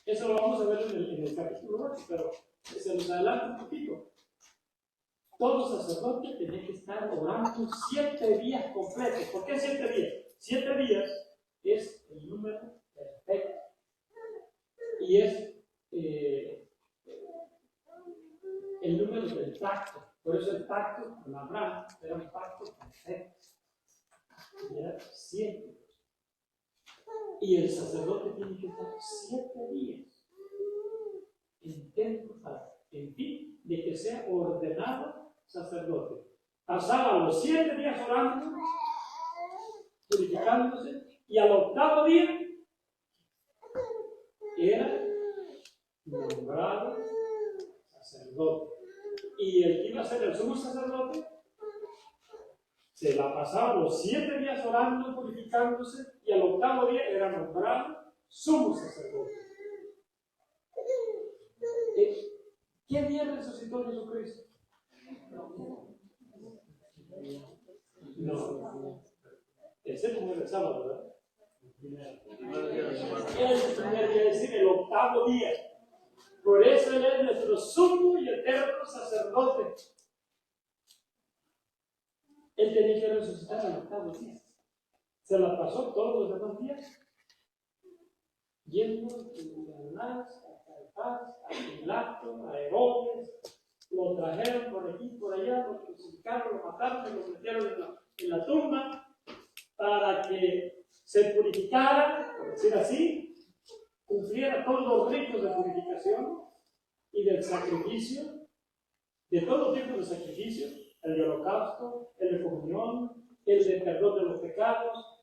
B: Eso lo vamos a ver en el capítulo 8, pero se nos adelanta un poquito. Todo sacerdote tenía que estar orando 7 días completos. ¿Por qué 7 días? 7 días es el número perfecto. Y es el número del pacto. Por eso el pacto con Abraham era un pacto perfecto. Y era 7. Y el sacerdote tiene que estar 7 días en templo en fin, de que sea ordenado sacerdote. Pasaba los 7 días orando, purificándose, y al 8º día era nombrado sacerdote. Y el que iba a ser el sumo sacerdote se la pasaba los 7 días orando, purificándose, y al 8º día era nombrado sumo sacerdote. ¿Qué día resucitó Jesucristo? No. El séptimo del sábado, ¿verdad? Es el primer día, es decir, el 8º día. Por eso Él es nuestro sumo y eterno sacerdote. Él tenía que resucitar el 8º día. Se la pasó todos los demás días yendo a Anás, a Caifás, a Pilato, a Herodes. Lo trajeron por aquí, por allá, lo crucificaron, lo mataron, lo metieron en la tumba para que se purificara, por decir así, cumpliera todos los ritos de purificación y del sacrificio, de todo tipo de sacrificio, el de holocausto, el de comunión, el de perdón de los pecados,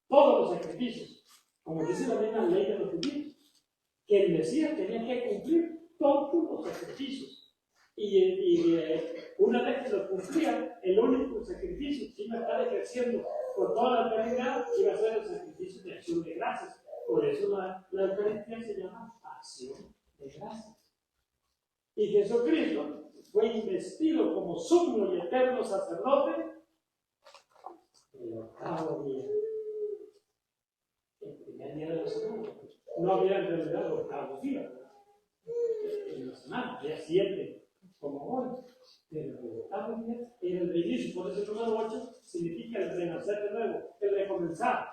B: todos los sacrificios, como dice la misma ley de los judíos, que el Mesías tenía que cumplir todos los sacrificios. Y una vez que lo cumplía, el único sacrificio que iba a estar ejerciendo por toda la eternidad iba a ser el sacrificio de acción de gracias. Por eso la Eucaristía se llama acción de gracias. Y Jesucristo fue investido como sumo y eterno sacerdote el 8º día. El primer día de la semana. No había en realidad los 8 días. En la semana había 7. Como hoy, pero el 8º día era el reinicio. Por eso el número 8 significa el renacer de nuevo, el recomenzar.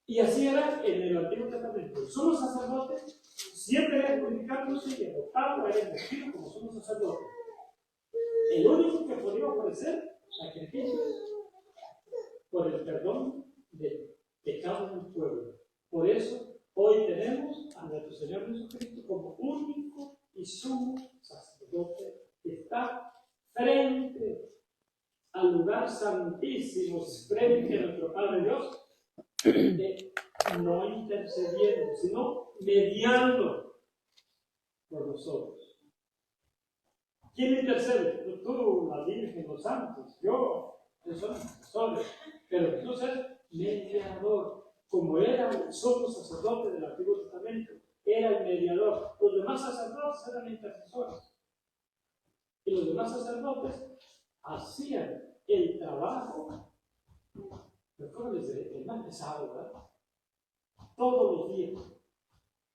B: Y así era en el Antiguo Testamento. El sumo sacerdote siempre era purificándose y el 8º era investido como sumo sacerdote. El único que podía ofrecer sacrificios por el perdón del pecado del pueblo. Por eso, hoy tenemos a nuestro Señor Jesucristo como único y sumo sacerdote que está frente al lugar santísimo, frente a nuestro Padre Dios, no intercediendo, sino mediando por nosotros. ¿Quién intercede? Tú, la Virgen, los santos, yo, que son intercesores, pero Jesús es mediador. Como era el sumo sacerdote del Antiguo Testamento, era el mediador. Los demás sacerdotes eran intercesores. Y los demás sacerdotes hacían el trabajo, el más pesado, ¿verdad? Todos los días,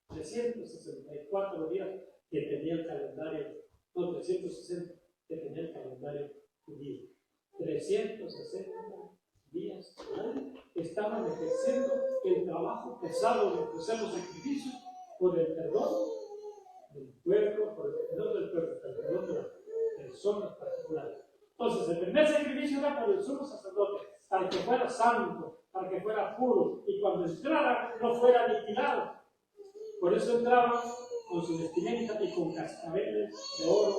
B: 364 días que tenía el calendario, no, 360 que tenía el calendario judío. 360 días estaban ejerciendo el trabajo pesado de ofrecer los sacrificios por el perdón del pueblo, por el perdón del pueblo, por el perdón de las personas particulares. Entonces, el primer sacrificio era por el sumo sacerdote, para que fuera santo, para que fuera puro, y cuando entrara no fuera aniquilado. Por eso entraba con su vestimenta y con cascabeles de oro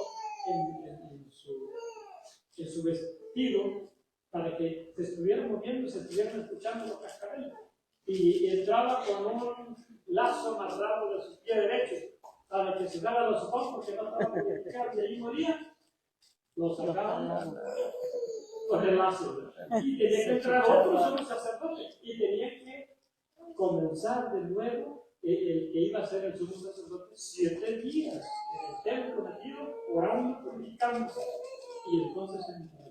B: en su vestido, para que se estuvieran moviendo y se estuvieran escuchando los cascabeles. Y entraba con un lazo amarrado de su pie derecho, para que se daba los ojos porque no estaba purificado y ahí moría. Lo sacaban con el lazo. Y tenía que entrar otro sumo sacerdote y tenía que comenzar de nuevo el que iba a ser el sumo sacerdote 7 días en el templo metido, orando, purificándose. Y entonces entraba.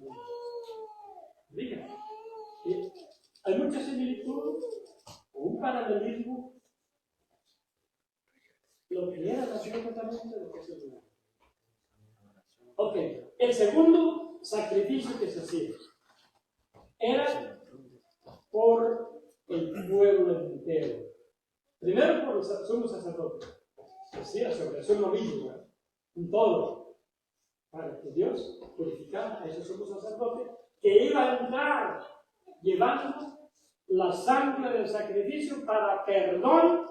B: Diga, hay mucha similitud o un paralelismo lo que era el Antiguo Testamento de lo que es el nuevo. Ok, el segundo sacrificio que se hacía era por el pueblo entero. Primero por los sumos sacerdotes. Se hacía sobre eso un novillo, un toro, para que Dios purificara a esos sumos sacerdotes que iba a entrar llevando la sangre del sacrificio para perdón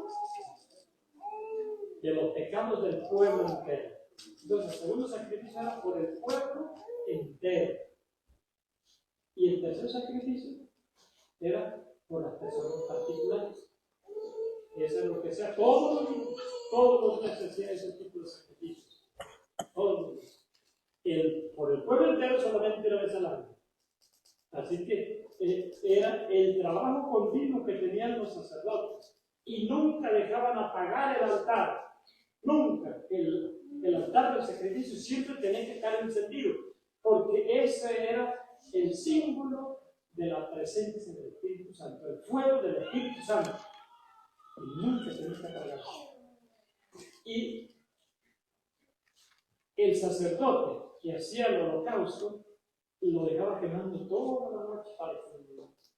B: de los pecados del pueblo entero. Entonces, el segundo sacrificio era por el pueblo entero. Y el tercer sacrificio era por las personas particulares. Eso es lo que sea. Todos los días se hacía ese tipo de sacrificios. Todos los días. Por el pueblo entero solamente una vez al año. Así que era el trabajo continuo que tenían los sacerdotes. Y nunca dejaban apagar el altar. Nunca. El altar del sacrificio siempre tenía que estar encendido. Porque ese era el símbolo de la presencia del Espíritu Santo. El fuego del Espíritu Santo. Y nunca se deja apagar. Y el sacerdote que hacía el holocausto lo dejaba quemando toda la noche para que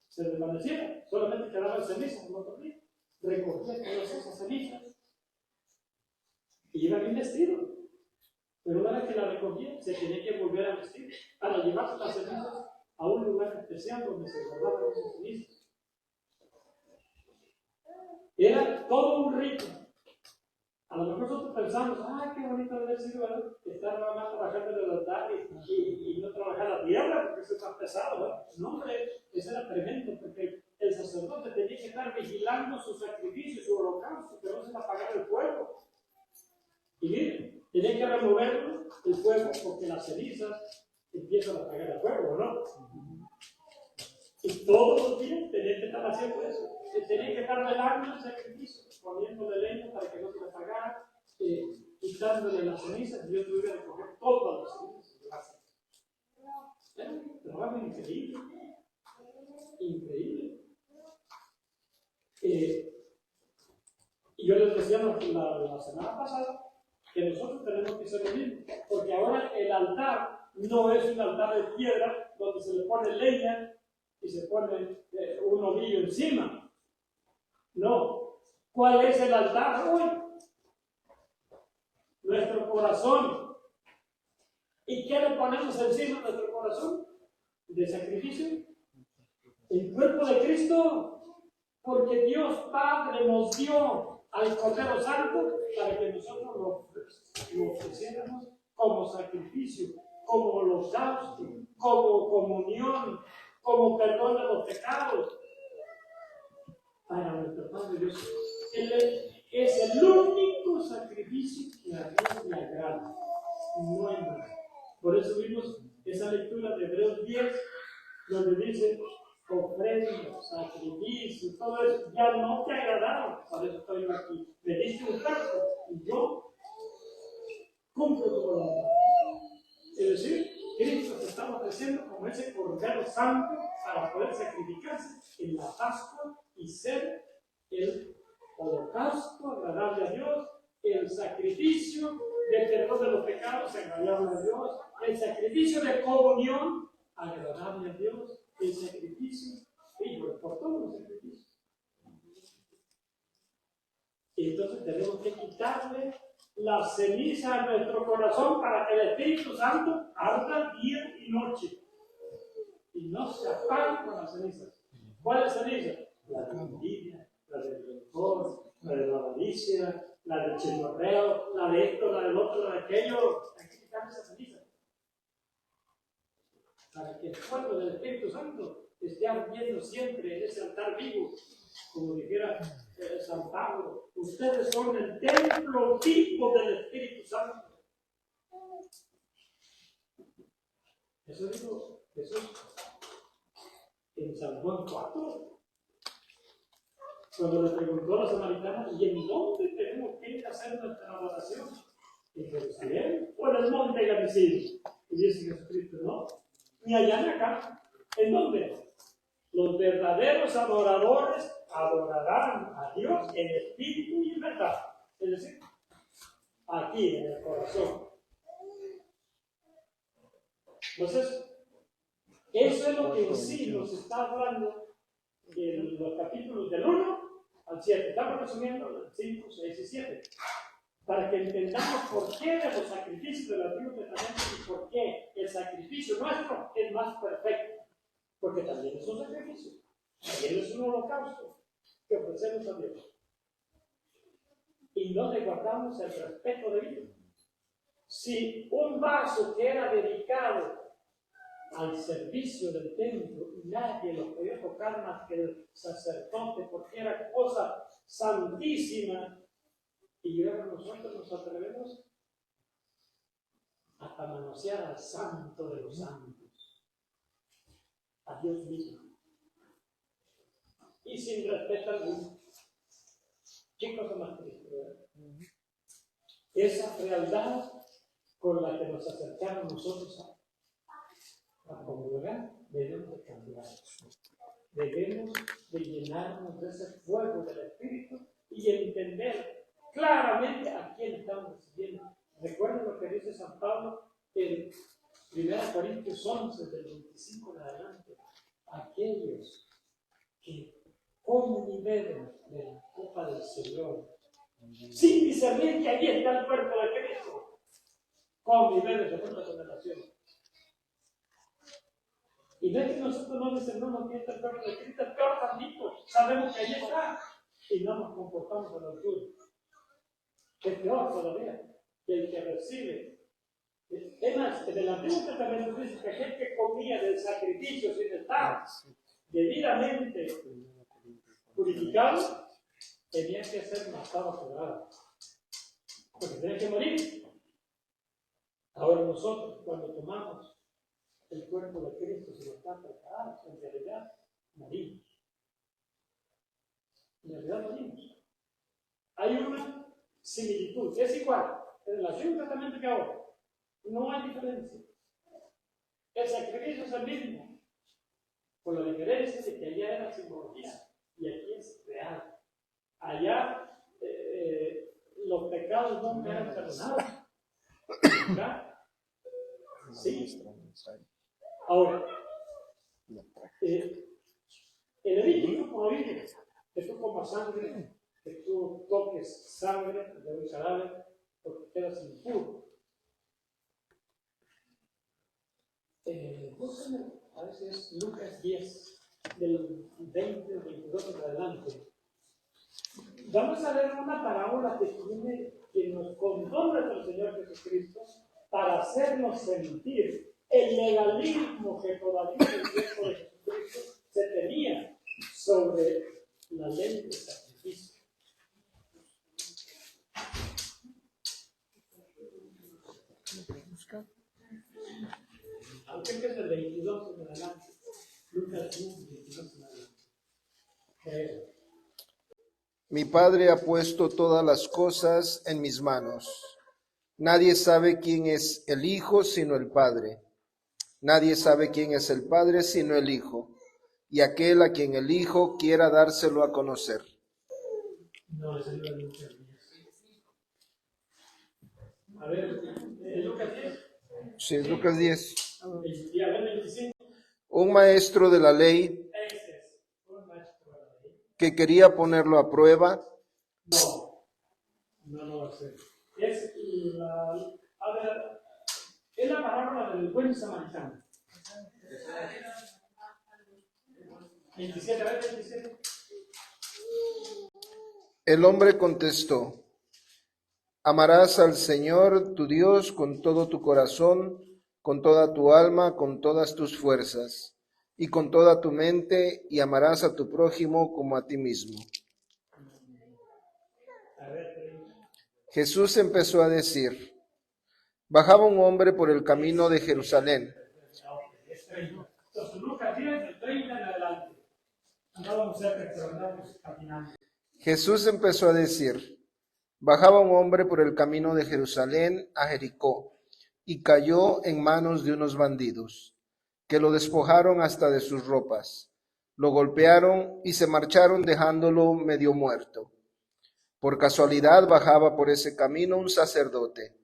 B: se desvaneciera. Solamente quedaban cenizas el otro día. Recogía todas esas cenizas y iba bien vestido. Pero una vez que la recogía, se tenía que volver a vestir para llevar las cenizas a un lugar especial donde se guardaban esas cenizas. Era todo un rito. A lo mejor nosotros pensamos, qué bonito debe haber sido, ¿verdad? Estar nada más trabajando en el altar y no trabajar la tierra, porque eso es más pesado, ¿verdad? No, hombre, eso era tremendo, porque el sacerdote tenía que estar vigilando su sacrificio, su holocausto, que no se le apagara el fuego. Y miren, tenía que remover el fuego porque las cenizas empiezan a apagar el fuego, ¿no? Y todos los días tenía que estar haciendo eso. Tenía que estar velando el sacrificio, poniéndole leña para que no se le apagara, quitándole las cenizas, y yo tuve que recoger todas las cenizas de la casa. Era un trabajo increíble. Increíble. Y yo les decía la semana pasada que nosotros tenemos que hacer lo mismo, porque ahora el altar no es un altar de piedra donde se le pone leña y se pone un ovillo encima. No. ¿Cuál es el altar hoy? Nuestro corazón. ¿Y qué le ponemos encima de nuestro corazón? ¿De sacrificio? El cuerpo de Cristo, porque Dios Padre nos dio al Cordero Santo para que nosotros lo ofreciéramos como sacrificio, como holocausto, como comunión, como perdón de los pecados para nuestro Padre Dios. Él es el único sacrificio que a Dios le agrada, no hay más. Por eso vimos esa lectura de Hebreos 10, donde dice ofrendas, sacrificios, todo eso ya no te agradaron, por eso estoy yo aquí. Me diste un cuerpo y yo cumplo tu voluntad. Es decir, Cristo se estaba ofreciendo como ese Cordero Santo para poder sacrificarse en la Pascua y ser el holocausto agradable a Dios, el sacrificio de perdón de los pecados agradable a Dios, el sacrificio de comunión agradable a Dios, el sacrificio, por todos los sacrificios. Y entonces tenemos que quitarle la ceniza a nuestro corazón para que el Espíritu Santo arda día y noche y no se apague con las cenizas. ¿Cuál es la ceniza? La de la envidia, la del rencor, la de la avaricia, la del chismorreo, la de esto, la del otro, la de aquello. Hay que quitar esa ceniza para que el fuego del Espíritu Santo esté ardiendo siempre en ese altar vivo, como dijera San Pablo. Ustedes son el templo vivo del Espíritu Santo. Eso dijo Jesús en San Juan 4, cuando le preguntó a la samaritana, ¿y en dónde tenemos que ir a hacer nuestra adoración? ¿En Jerusalén o en el monte Gerizim? Y dice Jesucristo, no, ni allá ni acá. ¿En dónde? Los verdaderos adoradores adorarán a Dios en espíritu y en verdad. Es decir, aquí en el corazón. Entonces, eso es lo que en sí nos está hablando en los capítulos del 1 al 7. Estamos resumiendo el 5, 6 y 7. Para que entendamos por qué de los sacrificios del Antiguo Testamento y por qué el sacrificio nuestro es más perfecto. Porque también es un sacrificio. También es un holocausto que ofrecemos a Dios. Y no le guardamos el respeto debido. Si un vaso que era dedicado al servicio del templo y nadie lo podía tocar más que el sacerdote porque era cosa santísima, y ahora nosotros nos atrevemos a manosear al santo de los santos, a Dios mismo, y sin respeto alguno. ¿Qué cosa más triste, verdad? Esa frialdad con la que nos acercamos nosotros a congregar, debemos de cambiar. Debemos de llenarnos de ese fuego del Espíritu y entender claramente a quién estamos recibiendo. Recuerden lo que dice San Pablo en 1 Corintios 11, del 25 en adelante. Aquellos que comen y beben de la copa del Señor, sin discernir que allí está el cuerpo de Cristo, come y bebe de nuestra condenación. Y no es que nosotros no discernamos que está el cuerpo de Cristo, es peor tantito, sabemos que allí está y no nos comportamos a la altura. Es peor todavía que el que recibe. Es más, en el Antiguo Testamento dice que aquel que comía del sacrificio sin estar debidamente purificado tenía que ser matado a pedrada, porque tenía que morir. Ahora nosotros, cuando tomamos el cuerpo de Cristo, si lo está preparado, en realidad morimos. En realidad morimos. Hay una similitud, es igual, en el Antiguo Testamento que ahora. No hay diferencia. El sacrificio es el mismo, con la diferencia de que allá era simbología y aquí es real. Allá los pecados no eran perdonados. ¿Acá? Sí. Ahora, el Levítico prohíbe que tú comas sangre, que tú toques sangre de un cadáver, porque quedas impuro. Búsquenme, a veces Lucas 10, del 20, del 22 en adelante. Vamos a ver una parábola que nos contó nuestro Señor Jesucristo para hacernos sentir el legalismo que todavía en el tiempo de Jesucristo se tenía sobre la ley del sacrificio. Aunque empiece el 22 en adelante, Lucas 1, 22 en adelante.
C: Mi Padre ha puesto todas las cosas en mis manos. Nadie sabe quién es el Hijo sino el Padre. Nadie sabe quién es el Padre sino el Hijo, y aquel a quien el Hijo quiera dárselo a conocer.
B: No, es el Lucas 10. A ver, Lucas 10.
C: Sí, es Lucas 10.
B: Y a ver, 25.
C: Un maestro de la ley
B: Ese es, un maestro de la ley.
C: que quería ponerlo a prueba,
B: No lo va a hacer. Es la parábola del buen samaritano. 27, a ver, 27.
C: el hombre contestó: amarás al Señor tu Dios con todo tu corazón, con toda tu alma, con todas tus fuerzas, y con toda tu mente, y amarás a tu prójimo como a ti mismo. Jesús empezó a decir: bajaba un hombre por el camino de Jerusalén.
B: Entonces, Lucas 10, del 30 en adelante. Andábamos cerca, pero andábamos caminando.
C: Jesús empezó a decir: bajaba un hombre por el camino de Jerusalén a Jericó, y cayó en manos de unos bandidos, que lo despojaron hasta de sus ropas, lo golpearon y se marcharon dejándolo medio muerto. Por casualidad bajaba por ese camino un sacerdote.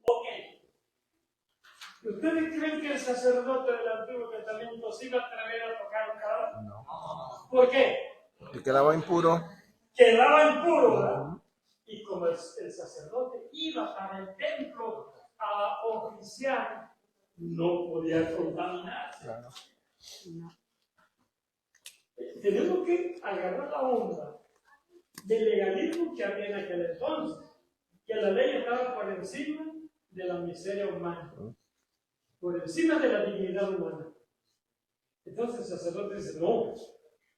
B: ¿Ustedes creen que el sacerdote del Antiguo Testamento se iba a atrever a tocar un cadáver?
C: No.
B: ¿Por qué?
C: Porque quedaba impuro.
B: Quedaba impuro, ¿verdad? Y como el sacerdote iba para el templo a oficiar, no podía contaminarse.
C: Claro.
B: Tenemos que agarrar la onda del legalismo que había en aquel entonces, que la ley estaba por encima de la miseria humana, por encima de la dignidad humana. Entonces el sacerdote dice: no,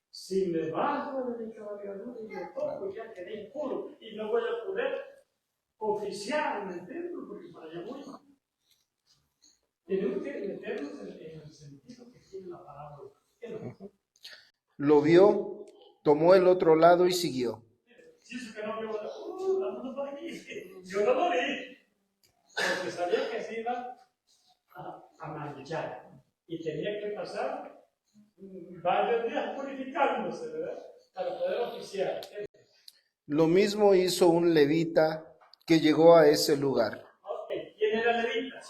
B: si me bajo de mi cabalgadura y me toco, ya quedé impuro y no voy a poder oficiar en el templo porque para allá voy. Tenemos que meternos en el sentido que tiene la palabra.
C: Lo vio, tomó el otro lado y siguió.
B: Si eso que no vio, vámonos por aquí. Yo no lo vi, porque sabía que se iba a manchar y tenía que pasar varios días purificándose, ¿verdad? Para poder oficiar.
C: Lo mismo hizo un levita que llegó a ese lugar.
B: Ok, ¿quién eran levitas?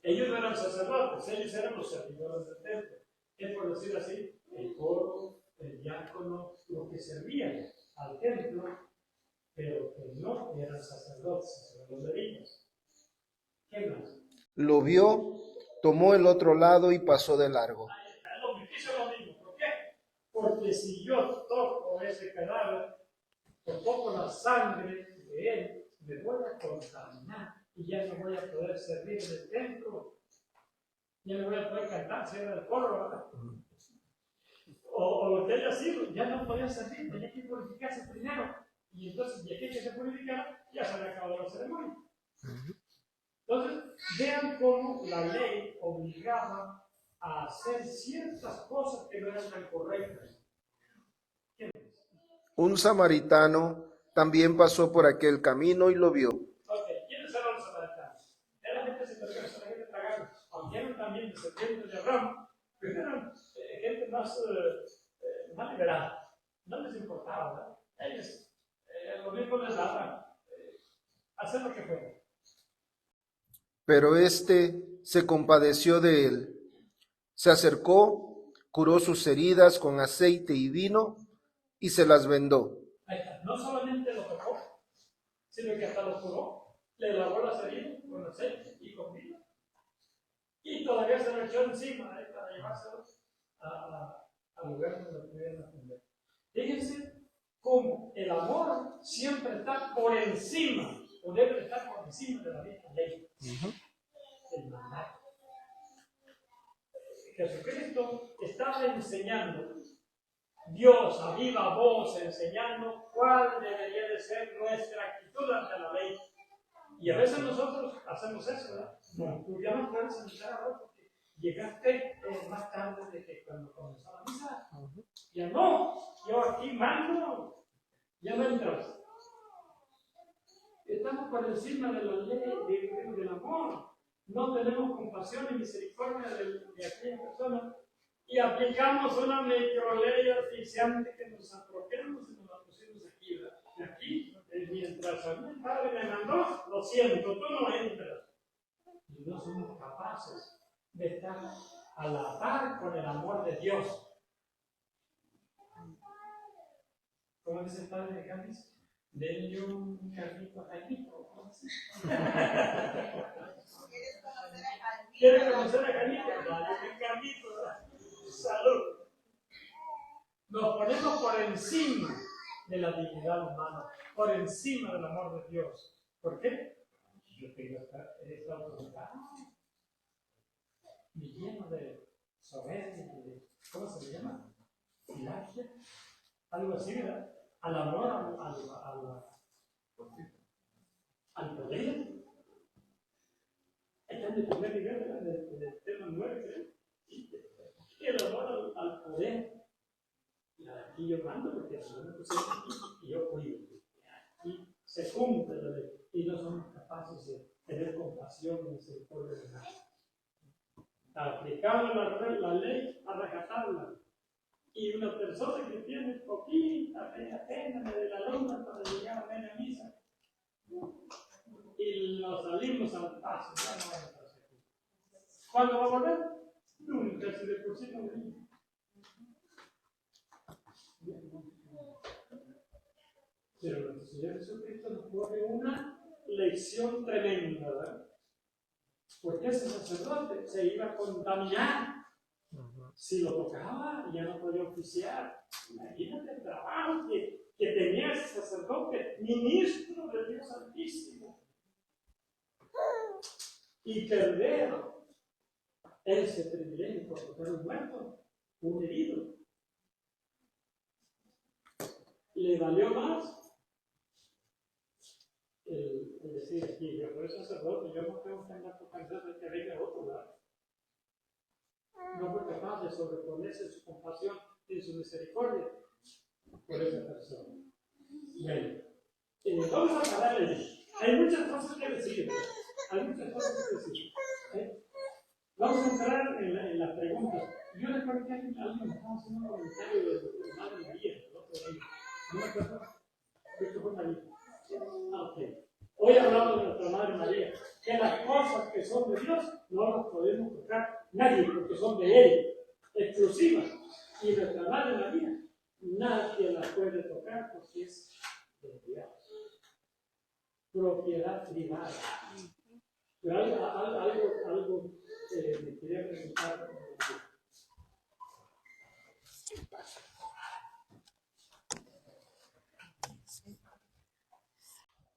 B: Ellos no eran sacerdotes, ellos eran los servidores del templo. Es por decir así, el coro, el diácono, los que servían al templo, pero que no eran sacerdotes, eran los levitas. ¿Qué más?
C: Lo vio, tomó el otro lado y pasó de largo.
B: Lo que hizo lo mismo. ¿Por qué? Porque si yo toco ese cadáver, o toco la sangre de él, me voy a contaminar y ya no voy a poder servir en el templo. Ya no voy a poder cantar, si era el coro, ¿verdad? O lo que haya sido, ya no podía servir, tenía que purificarse primero. Y entonces, de aquí que se purificara, ya se había acabado la ceremonia. Entonces, vean cómo la ley obligaba a hacer ciertas cosas que no eran tan correctas.
C: Un samaritano también pasó por aquel camino y lo vio.
B: Ok, ¿quiénes eran los samaritanos? Eran gente sin vergüenza, la gente pagana, aunque eran también descendientes de Abraham, pero eran gente más liberal. No les importaba, ¿verdad? Ellos, lo mismo les daba hacer lo que fuera.
C: Pero éste se compadeció de él. Se acercó, curó sus heridas con aceite y vino y se las vendó.
B: Ahí está. No solamente lo tocó, sino que hasta lo curó, le lavó las heridas con aceite y con vino. Y todavía se lo echó encima para llevárselo al lugar donde pudieran aprender. Fíjense cómo el amor siempre está por encima, o debe estar por encima de la misma ley, el mandato. Jesucristo estaba enseñando, Dios a viva voz enseñando cuál debería de ser nuestra actitud ante la ley. Y a veces nosotros hacemos eso, ¿verdad? No, tú ya no puedes entrar ahora porque llegaste más tarde de que cuando comenzó la misa. Ya no, yo aquí mando, ya no entras. Estamos por encima de la ley del amor. No tenemos compasión y misericordia de aquella persona y aplicamos una microley asfixiante que nos apropiamos y nos la pusimos aquí, ¿verdad? Y aquí, mientras a mí el Padre me mandó, lo siento, tú no entras. Y no somos capaces de estar a la par con el amor de Dios. ¿Cómo dice el Padre de Cádiz? Denle un carrito a Jaimito. ¿Quiere conocer a Jaimito? Dale un carrito. Salud. Nos ponemos por encima de la dignidad humana, por encima del amor de Dios. ¿Por qué? Yo tengo esta autoridad. Me lleno de soberbia, ¿cómo se le llama? Filagia. Algo así, ¿verdad? Al amor, al poder. Está en el primer nivel, ¿verdad? Del tema 9, creo. Y el amor al poder. Y aquí yo mando porque si no me puse aquí y yo cuido. Aquí se cumple la ley y no somos capaces de tener compasión y misericordia de nada. Aplicamos la ley a rescatarla. Y una persona que tiene poquita pena de la luna para llegar a media misa y nos salimos al paso, ya no vamos a hacer. ¿Cuándo va a volver? Nunca, si de por sí no viene. Pero nuestro Señor Jesucristo nos pone una lección tremenda, ¿verdad? Porque ese sacerdote se iba a contaminar. Si lo tocaba, ya no podía oficiar. Imagínate el trabajo que tenía ese sacerdote, ministro del Dios Altísimo. Y perder ese privilegio por tocar un muerto, un herido. Le valió más el decir aquí, yo soy sacerdote, yo no tengo que andar tocando de que venga otro lado. No fue capaz de sobreponerse en su compasión y en su misericordia por esa persona. Bueno, vamos a pararle ahí. Hay muchas cosas que decir. Vamos a entrar en las preguntas. Yo recuerdo que alguien me estaba haciendo un comentario de la Madre María, ¿no me acuerdo? Esto fue María. Ok. Hoy hablamos de nuestra Madre María, que las cosas que son de Dios no las podemos tocar nadie, porque son de Él, exclusivas. Y nuestra Madre María, nadie las puede tocar porque es de Dios. Propiedad privada. Pero algo me quería preguntar.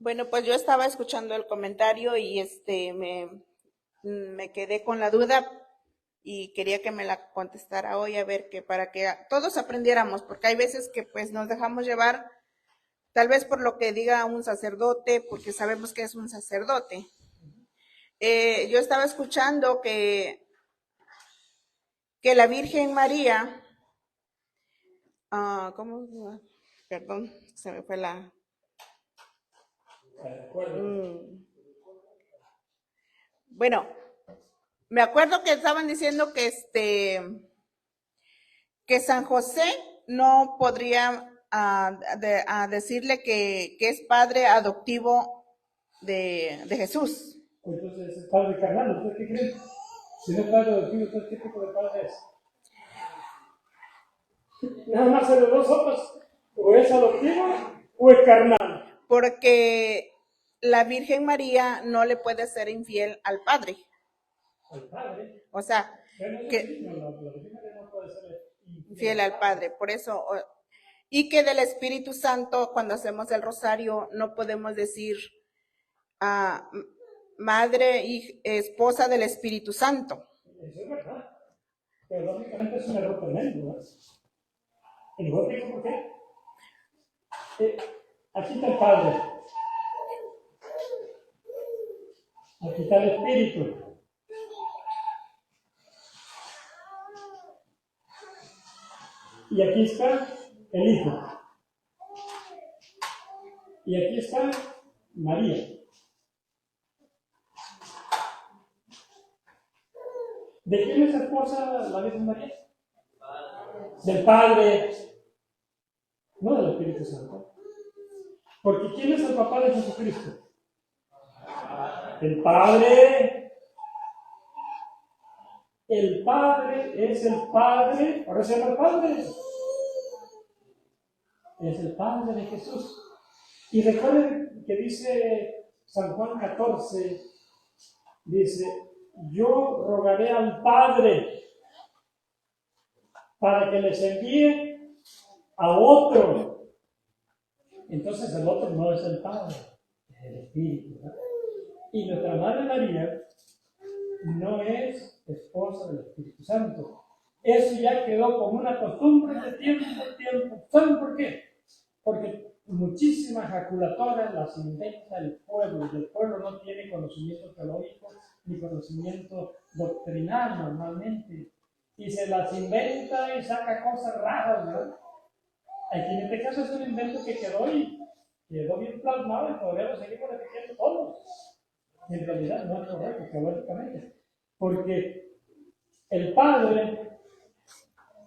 D: Bueno, pues yo estaba escuchando el comentario y me quedé con la duda y quería que me la contestara hoy, a ver, que para que todos aprendiéramos, porque hay veces que pues nos dejamos llevar tal vez por lo que diga un sacerdote, porque sabemos que es un sacerdote. Yo estaba escuchando que la Virgen María, perdón, se me fue la... Bueno, me acuerdo que estaban diciendo que San José no podría decirle que es padre adoptivo de Jesús.
B: Entonces es padre carnal, ¿ustedes qué creen? Si no es padre adoptivo, ¿ustedes qué tipo de padre es? Nada más de dos sopas, o es adoptivo o es carnal.
D: Porque la Virgen María no le puede ser infiel al Padre.
B: ¿Al Padre?
D: O sea,
B: la Virgen María no puede ser
D: fiel al Padre. Por eso, y que del Espíritu Santo, cuando hacemos el rosario, no podemos decir madre y esposa del Espíritu Santo.
B: Eso es verdad. Pero lógicamente es un error tremendo, ¿no? ¿Y luego te digo por qué? Aquí está el Padre. Aquí está el Espíritu. Y aquí está el Hijo. Y aquí está María. ¿De quién es esposa la Virgen María? Del Padre, no del Espíritu Santo. Porque ¿quién es el papá de Jesucristo? El Padre. El Padre es el Padre, ahora se llama el Padre. Es el Padre de Jesús. Y recuerden que dice San Juan 14, dice, yo rogaré al Padre para que les envíe a otro. Entonces el otro no es el Padre, es el Espíritu, ¿verdad? Y nuestra Madre María no es esposa del Espíritu Santo. Eso ya quedó como una costumbre de tiempo en tiempo. ¿Saben por qué? Porque muchísimas jaculatoras las inventa el pueblo, y el pueblo no tiene conocimiento teológico ni conocimiento doctrinal normalmente. Y se las inventa y saca cosas raras, ¿verdad? Aquí en este caso es un invento que quedó bien plasmado y todavía lo seguimos repitiendo todos. En realidad no es correcto, teológicamente. Porque el Padre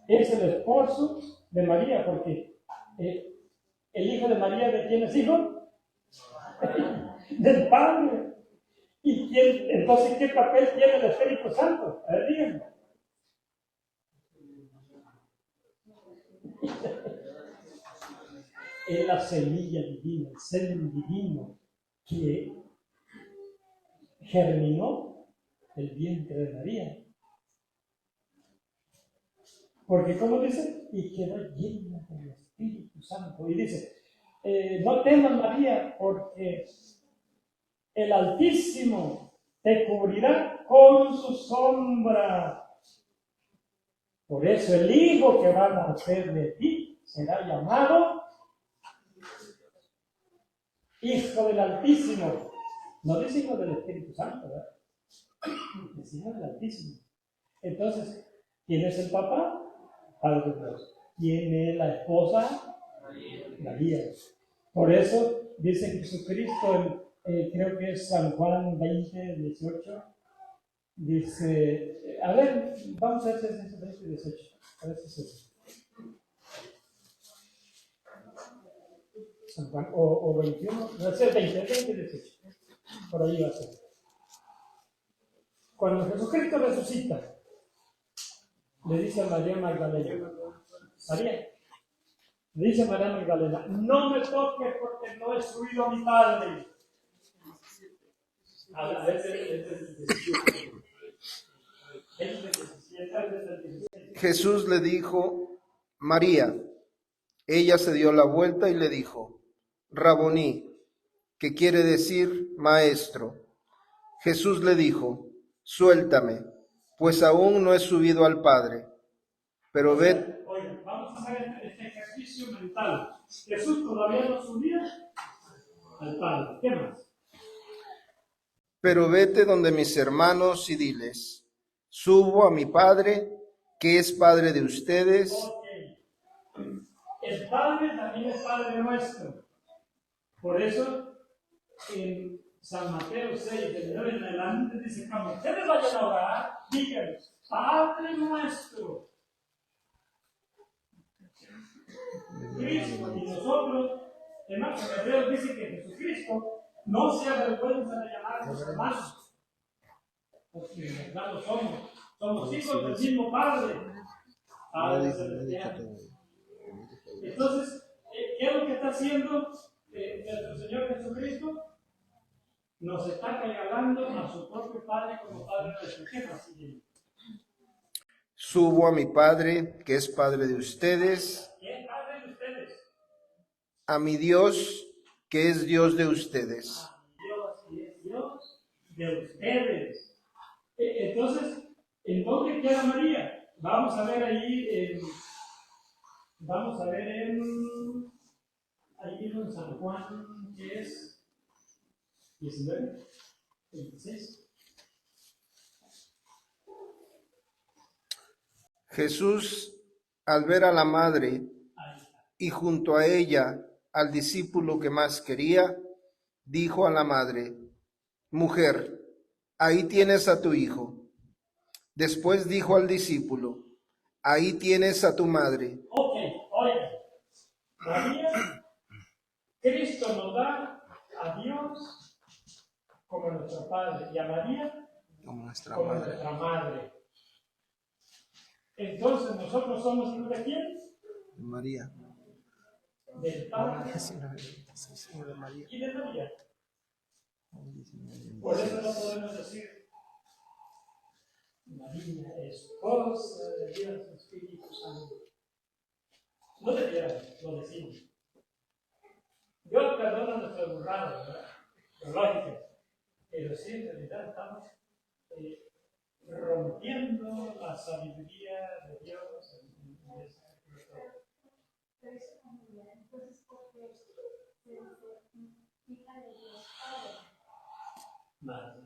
B: es el esposo de María, porque el hijo de María, ¿de quién es hijo? Del Padre. ¿Y quién, entonces qué papel tiene el Espíritu Santo? A ver, díganme. Es la semilla divina, el semen divino que germinó el vientre de María. Porque, como dice, y quedó llena del Espíritu Santo. Y dice, no temas, María, porque el Altísimo te cubrirá con su sombra. Por eso el Hijo que va a nacer de ti será llamado Hijo del Altísimo. No dice Hijo del Espíritu Santo, ¿verdad? Es Hijo del Altísimo. Entonces, ¿quién es el papá? Padre de Dios. ¿Quién es la esposa? María. Por eso dice Jesucristo, creo que es San Juan 20, 18, dice, a ver, vamos a ver si es ese 20, 18, a ver si es eso. San Juan, o 21, no es el 20, 18, por ahí va a ser. Cuando Jesucristo resucita, le dice a María Magdalena, María, le dice a María Magdalena, no me toques porque no he subido a mi Padre. A veces
C: Jesús le dijo, María. Ella se dio la vuelta y le dijo, Raboní, que quiere decir maestro. Jesús le dijo, suéltame, pues aún no he subido al Padre. Pero ve...
B: Oigan, vamos a hacer este ejercicio mental. Jesús todavía no subía al Padre. ¿Qué más?
C: Pero vete donde mis hermanos y diles, subo a mi Padre, que es Padre de ustedes.
B: Okay. El Padre también es Padre nuestro. Por eso, en San Mateo 6, del 9 en adelante, dice, cuando ustedes vayan a orar, digan, Padre nuestro. Cristo y nosotros, hermanos, en Hebreos dice que Jesucristo no se avergüenza de llamar a sus hermanos, porque en verdad lo somos hijos del mismo Padre, Padre celestial. Entonces, ¿qué es lo que está haciendo nuestro Señor Jesucristo? Nos está regalando a su propio Padre como Padre nuestro. ¿Qué más?
C: Subo a mi Padre, que es Padre de ustedes,
B: ¿Quién es padre de ustedes?
C: a mi Dios, que es Dios de ustedes.
B: Dios, y es Dios de ustedes. Entonces, ¿en dónde queda María? Vamos a ver ahí, vamos a ver ahí mismo en San Juan, que es 19, 26.
C: Jesús, al ver a la madre
B: Ahí está.
C: y junto a ella al discípulo que más quería, dijo a la madre: Mujer, ahí tienes a tu hijo. Después dijo al discípulo: Ahí tienes a tu madre.
B: Ok, oigan, María, Cristo nos da a Dios como nuestro Padre y a María
C: Como nuestra
B: como
C: madre.
B: nuestra Madre. Entonces, ¿nosotros somos hijos de quién?
C: María.
B: Del Padre
C: De María.
B: y de María. Por eso no podemos decir María, esposa de Dios Espíritu Santo. No debiéramos, lo decimos. Dios perdona nuestras burradas, ¿verdad? Lógicas. Pero sí, en realidad estamos rompiendo la sabiduría de Dios en ese más.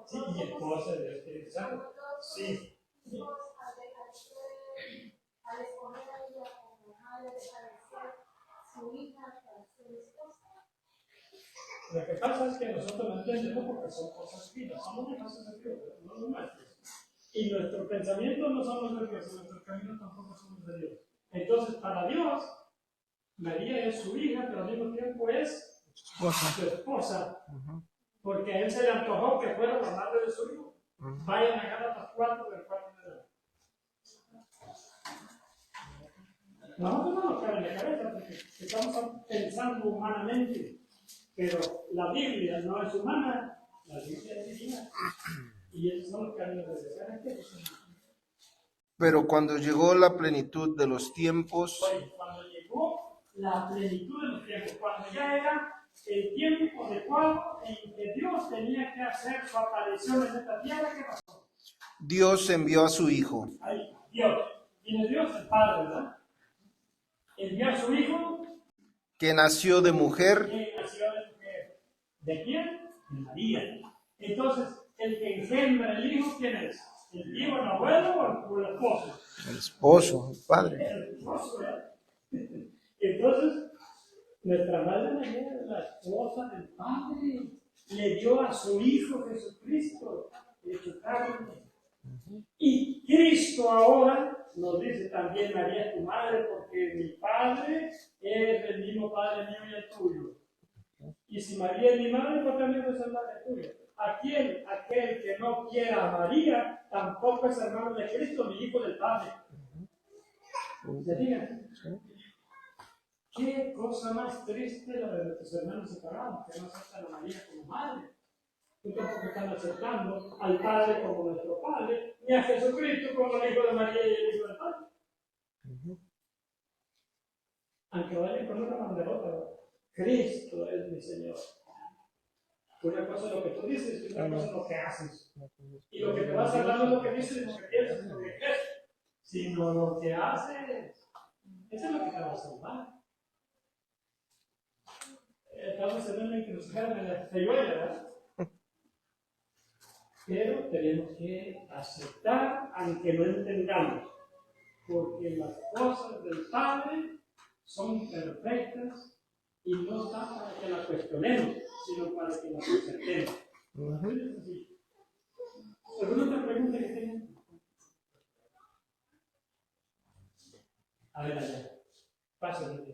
B: Sí, y esposa del Espíritu Santo. Sí.
E: Al escoger a ella como madre, deja de ser su hija para ser esposa.
B: Lo que pasa es que nosotros no entendemos porque son cosas finas, somos hijos de Dios, no los nuestros. Y nuestros pensamientos no son los de Dios, y nuestros caminos tampoco son los de Dios. Entonces, para Dios, María es su hija, pero al mismo tiempo es su esposa. Porque a él se le antojó que fuera la madre de su hijo. Vayan a Gálatas 4 del 4 de la. Nosotros no nos cabe en la cabeza porque estamos pensando humanamente. Pero la Biblia no es humana, la Biblia es divina. Y esos son los caminos de Dios.
C: Pero cuando llegó la plenitud de los tiempos,
B: Oye, cuando llegó la plenitud de los tiempos, cuando ya era el tiempo adecuado en que Dios tenía que hacer su aparición en esta tierra, ¿qué pasó?
C: Dios envió a su Hijo,
B: Ahí, Dios. ¿Quién es Dios? El Padre, ¿verdad? Envió a su Hijo,
C: que nació de mujer,
B: que nació de mujer. ¿De quién? De María. Entonces, el que engendra el Hijo, ¿quién es? ¿El tío, el abuelo o el esposo?
C: el esposo, el padre.
B: El esposo, ¿verdad? Entonces, nuestra Madre María es la esposa del Padre. Le dio a su Hijo Jesucristo, hecho carne. Y Cristo ahora nos dice también: María es tu madre, porque mi Padre es el mismo Padre mío y el tuyo. Y si María es mi madre, pues también es el madre tuyo. Aquel que no quiera a María, tampoco es hermano de Cristo ni hijo del Padre. ¿Se fijan? Qué cosa más triste la de nuestros hermanos separados, que no aceptan a María como madre. Y tampoco están aceptando al Padre como nuestro Padre, ni a Jesucristo como el Hijo de María y el Hijo del Padre. Aunque vayan con una banderota, Cristo es mi Señor. Una cosa es lo que tú dices y otra cosa es lo que haces. Y lo que te vas a hablar no es lo que dices y lo que piensas y lo que crees, sino lo que haces. Eso es lo que te va a salvar. Estamos en el que nos quedan en la feyuela, ¿verdad? Pero tenemos que aceptar, aunque no entendamos, porque las cosas del Padre son perfectas y no están para que las cuestionemos, sino para que las aceptemos. ¿Alguna otra pregunta que tengan? A ver, allá. Pásenme.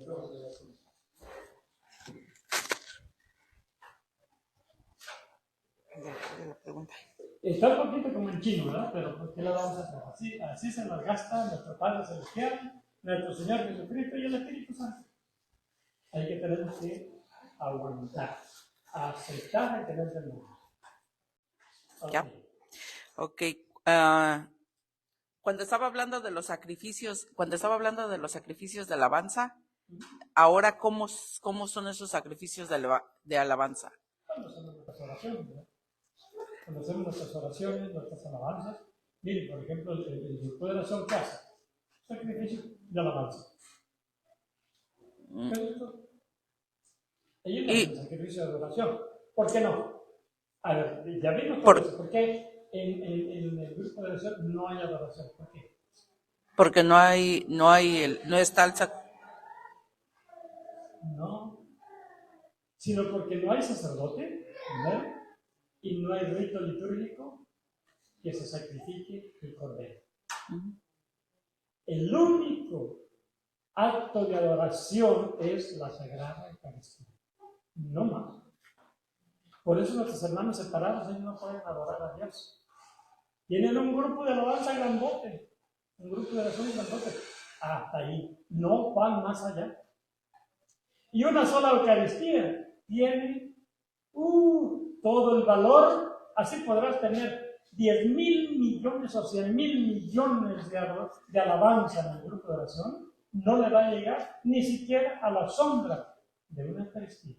B: Está un poquito como en chino, ¿verdad? Pero ¿por qué lo vamos a hacer? Así se nos gasta nuestro Padre Celestial, nuestro Señor Jesucristo y el Espíritu Santo. Hay que tener que aguantar, aceptar y tener temor.
F: Ya. Ok. Cuando estaba hablando de los sacrificios, de alabanza, ahora ¿cómo son esos sacrificios de alabanza?
B: Cuando hacemos nuestras oraciones, ¿verdad? Cuando hacemos nuestras oraciones, nuestras alabanzas. Miren, por ejemplo, el grupo de oración casa, sacrificio de alabanza. ¿Pero ellos no hacen sacrificio de oración? ¿Por qué no? A ver, ya vimos todo eso. ¿Por qué en el grupo de oración no hay adoración? ¿Por qué?
F: Porque no está el
B: No, sino porque no hay sacerdote, primero, y no hay rito litúrgico que se sacrifique el cordero. El único acto de adoración es la Sagrada Eucaristía, no más. Por eso nuestros hermanos separados, ellos no pueden adorar a Dios. Tienen un grupo de alabanza grandote, un grupo de oración grandote, hasta ahí, no van más allá. Y una sola Eucaristía tiene todo el valor, así podrás tener 10,000 millones o 100,000 millones de alabanza en el grupo de oración, no le va a llegar ni siquiera a la sombra de una Eucaristía.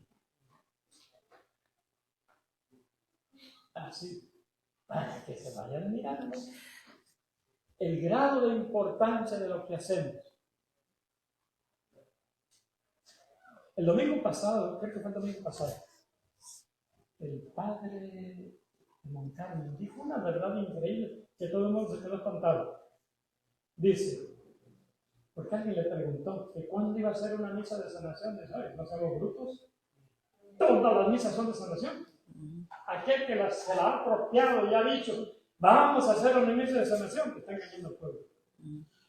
B: Así, para que se vayan mirando el grado de importancia de lo que hacemos. El domingo pasado, creo que fue el domingo pasado, el padre Moncarmen dijo una verdad increíble que todo el mundo se quedó espantado. Dice, porque alguien le preguntó que cuándo iba a ser una misa de sanación. ¿Sabes? ¿No hacemos grupos? Todas las misas son de sanación. Aquel que se la ha apropiado y ha dicho, vamos a hacer una misa de sanación, que está engañando al pueblo.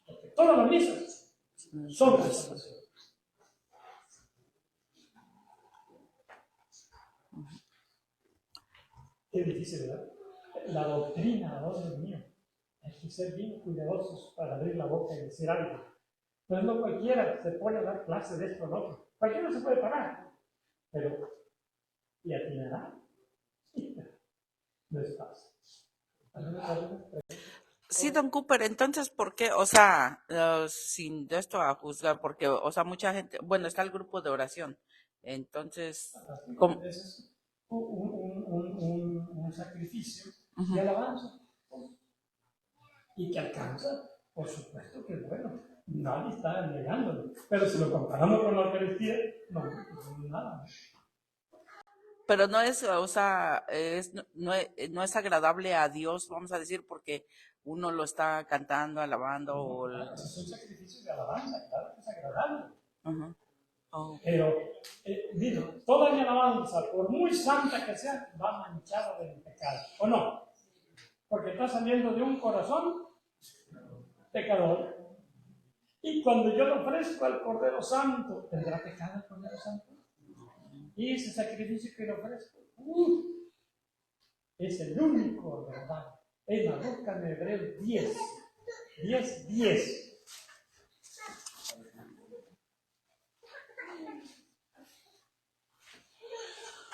B: Porque todas las misas son de sanación. Qué difícil, ¿verdad? La doctrina, oh Dios mío, hay que ser bien cuidadosos para abrir la boca y decir algo. Pues no cualquiera se pone a dar clase de esto o lo otro. Cualquiera se puede parar, pero ¿y atinará? No es fácil.
F: Sí, don Cooper, entonces, ¿por qué? O sea, sin de esto a juzgar, porque, o sea, mucha gente, bueno, está el grupo de oración, entonces, ¿cómo?
B: Ese es un sacrificio de alabanza. Y que alcanza, por supuesto que es bueno. Nadie está negándolo. Pero si lo comparamos con la Eucaristía, no nada.
F: Pero no es, o sea, no es agradable a Dios, vamos a decir, porque uno lo está cantando, alabando.
B: Claro, es un sacrificio de alabanza, claro que es agradable.
F: Oh.
B: Pero, digo, toda mi alabanza, por muy santa que sea, va manchada del pecado, ¿o no? Porque está saliendo de un corazón pecador. Y cuando yo lo ofrezco al Cordero Santo, ¿tendrá pecado el Cordero Santo? Y ese sacrificio que le ofrezco, es el único, ¿verdad? En la boca de Hebreos 10.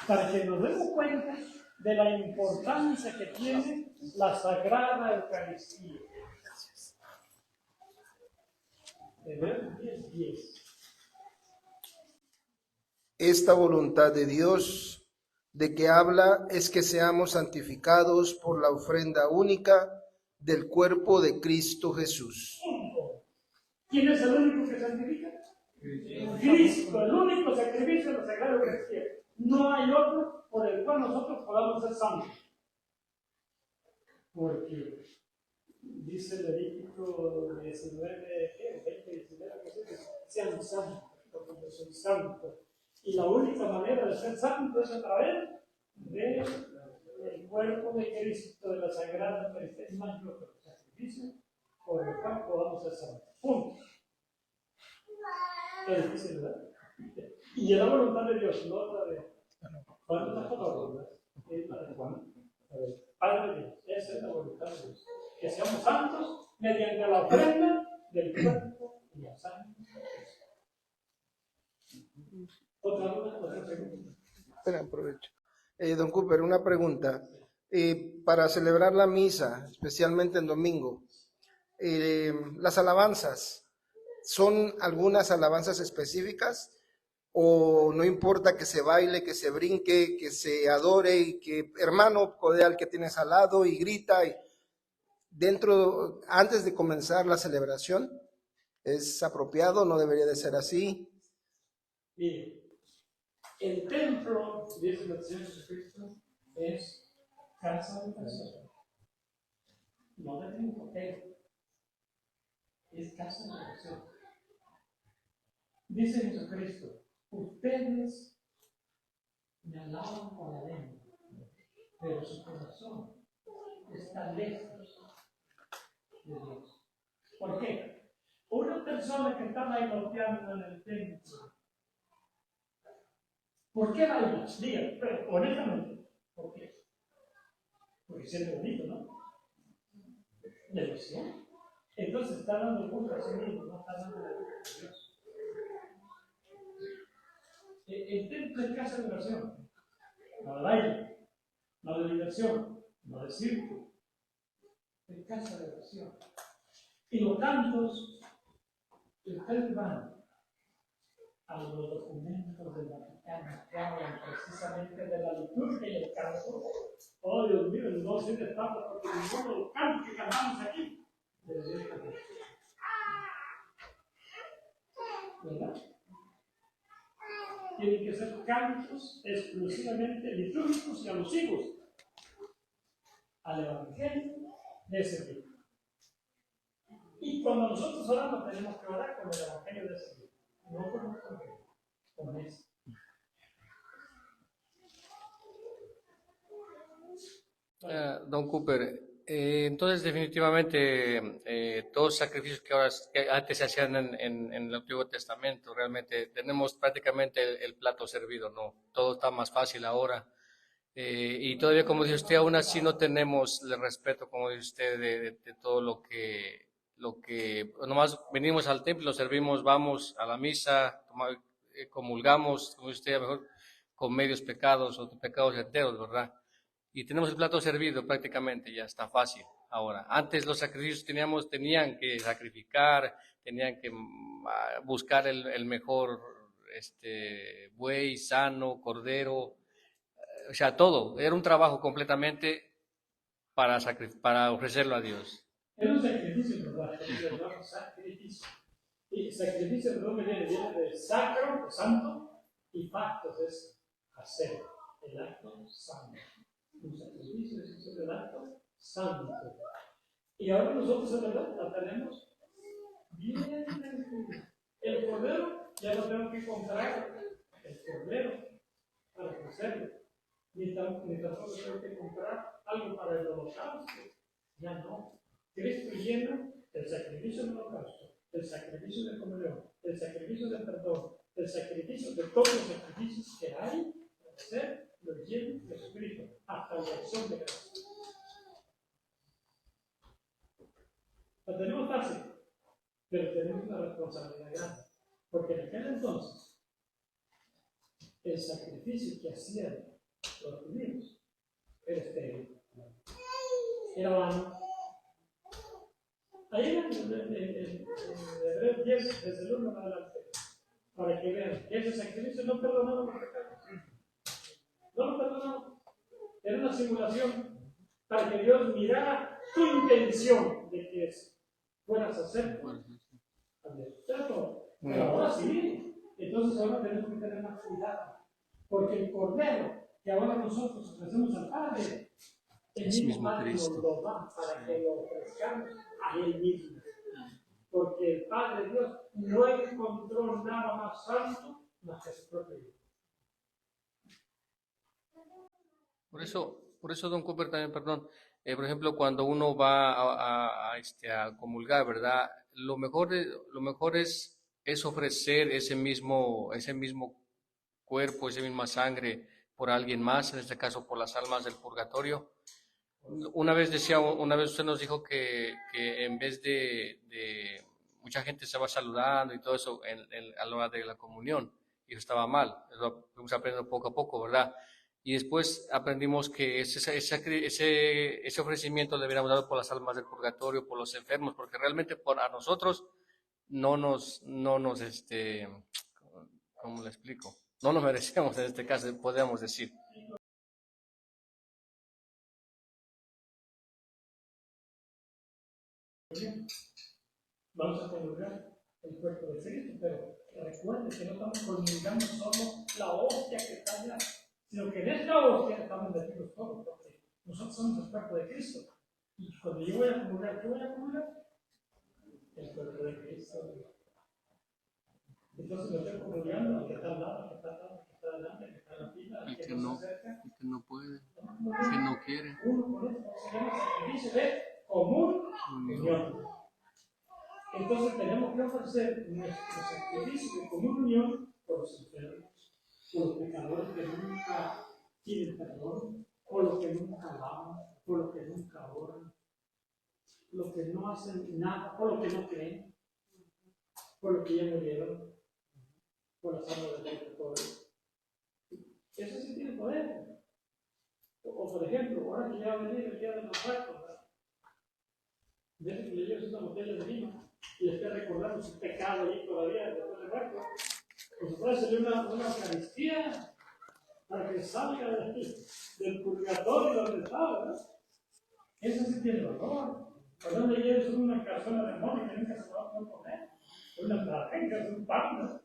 B: Para que nos demos cuenta de la importancia que tiene la Sagrada Eucaristía. Hebreos 10.
C: Esta voluntad de Dios de que habla es que seamos santificados por la ofrenda única del cuerpo de Cristo Jesús.
B: ¿Quién es el único que santifica? Cristo, el único sacrificio de la Sagrada Eucaristía. No hay otro por el cual nosotros podamos ser santos. Porque dice Levítico 19, 20, 19, que sean santos, porque yo soy santo. Y la única manera de ser santo es a través del cuerpo de Cristo, de la Sagrada Eucaristía. Es más que otro sacrificio por el cual podamos ser santos. Punto. Es difícil, ¿verdad? Y es la voluntad de Dios, no la de Juan, no es la de Juan. Padre de Dios, esa es la voluntad de Dios. Que seamos santos mediante la ofrenda del cuerpo y la sangre de Cristo. ¿Otra pregunta?
C: Espera, aprovecho. Don Cooper, una pregunta. para celebrar la misa, especialmente en domingo. Las alabanzas, ¿son algunas alabanzas específicas o no importa que se baile, que se brinque, que se adore y que hermano codea al que tienes al lado y grita antes de comenzar la celebración? ¿Es apropiado? ¿No debería de ser así?
B: Mire, el templo, dice el Señor Jesucristo, es casa de oración. No de templo, es casa de oración. Dice Jesucristo, ustedes me alaban con la lengua, pero su corazón está lejos de Dios. ¿Por qué? Una persona que está bailoteando en el templo, ¿por qué bailas? Diga, pero honestamente, ¿por qué? Porque siente bonito, ¿no? Devoción. Entonces está dando culto a sí mismo, no está dando la culto a Dios. El templo es casa de oración, no de baile, no de diversión, no de circo, es casa de oración. Y los cantos, ustedes van a los documentos del Vaticano que hablan precisamente de la liturgia y el canto. Oh, Dios mío, no soy de tanto porque ninguno de los cantos que cantamos aquí debería estar aquí. ¿Verdad? Tienen que ser cantos exclusivamente litúrgicos y alusivos al Evangelio de ese día. Y cuando nosotros oramos, tenemos que orar con el Evangelio de ese día, no con el Evangelio, con ese.
G: Don Cooper, entonces definitivamente todos los sacrificios que antes se hacían en el Antiguo Testamento, realmente tenemos prácticamente el plato servido, ¿no? Todo está más fácil ahora. Y todavía, como dice usted, aún así no tenemos el respeto, como dice usted, de todo lo que nomás venimos al templo, servimos, vamos a la misa, comulgamos, como dice usted, a lo mejor con medios pecados o pecados enteros, ¿verdad? Y tenemos el plato servido prácticamente, ya está fácil ahora. Antes los sacrificios tenían que sacrificar, tenían que buscar el mejor buey, sano, cordero, o sea, todo. Era un trabajo completamente para ofrecerlo a Dios.
B: Era un sacrificio, ¿verdad? Un sacrificio. Y sacrificio, ¿de dónde viene? Viene de sacro, santo, y factos es hacer, el acto santo. Un sacrificio es el acto santo. Y ahora nosotros, en verdad, la tenemos bien tranquila. El cordero ya no tengo que comprar el cordero para ofrecerlo. Ni tampoco tengo que comprar algo para el holocausto. Ya no. Cristo llena el sacrificio del holocausto, el sacrificio de comunión, el sacrificio de perdón, el sacrificio de todos los sacrificios que hay para hacer, lo llena Jesucristo hasta la acción de gracia. La tenemos fácil, pero tenemos una responsabilidad grande, porque en aquel entonces el sacrificio que hacían los judíos era estéril, era vano. Ahí en Hebreos 10, desde el 1 en adelante, para que vean que ese sacrificio no perdonaba los pecados. No lo perdonaba. Era una simulación para que Dios mirara tu intención de que fueras a hacer. ¿Cierto? Pero ahora sí. Entonces ahora tenemos que tener más cuidado. Porque el cordero que ahora nosotros ofrecemos al Padre, el mismo Padre nos lo da para que lo ofrezcamos a Él mismo. Porque el Padre Dios no encontró nada más santo más que su propio Hijo.
G: Por eso, don Cooper, también, perdón, por ejemplo, cuando uno va a comulgar, ¿verdad? Lo mejor es ofrecer ese mismo cuerpo, esa misma sangre por alguien más, en este caso por las almas del purgatorio. Una vez usted nos dijo que en vez de mucha gente se va saludando y todo eso a la hora de la comunión, y eso estaba mal, eso fuimos aprendiendo poco a poco, ¿verdad? y después aprendimos que ese ofrecimiento deberíamos darlo por las almas del purgatorio, por los enfermos, porque realmente a nosotros no nos, ¿cómo le explico? No nos merecemos en este caso, podríamos decir.
B: Vamos a comulgar el cuerpo de Cristo, pero recuerden que no estamos comulgando solo la hostia que está allá, sino que en esta hostia estamos metidos todos, porque nosotros somos el cuerpo de Cristo. Y cuando yo voy a comulgar, ¿qué voy a comulgar? El cuerpo de Cristo. Entonces lo estoy comulgando al que está al lado, al que está al lado, al que está adelante, al que está en la fila, al que no se acerca.
G: El que no puede, el que no quiere.
B: Uno con esto se llama sacrificio de común unión. Entonces tenemos que ofrecer nuestro sacrificio de común unión por los enfermos, por los pecadores que nunca piden perdón, por los que nunca alaban, por los que nunca oran, los que no hacen nada, por los que no creen, por los que ya murieron, por las almas de los pecadores. Eso sí tiene poder. O por ejemplo, ahora que ya va a venir el día de los muertos, desde que le lleves una botella de vino y esté recordando su pecado ahí todavía después de muerto, pues ofrécele una Eucaristía para que salga del purgatorio donde está, ¿verdad? Eso sí tiene valor. Cuando le lleves una persona de amor que nunca se va a poder comer, una tragedia, un pan, ¿no?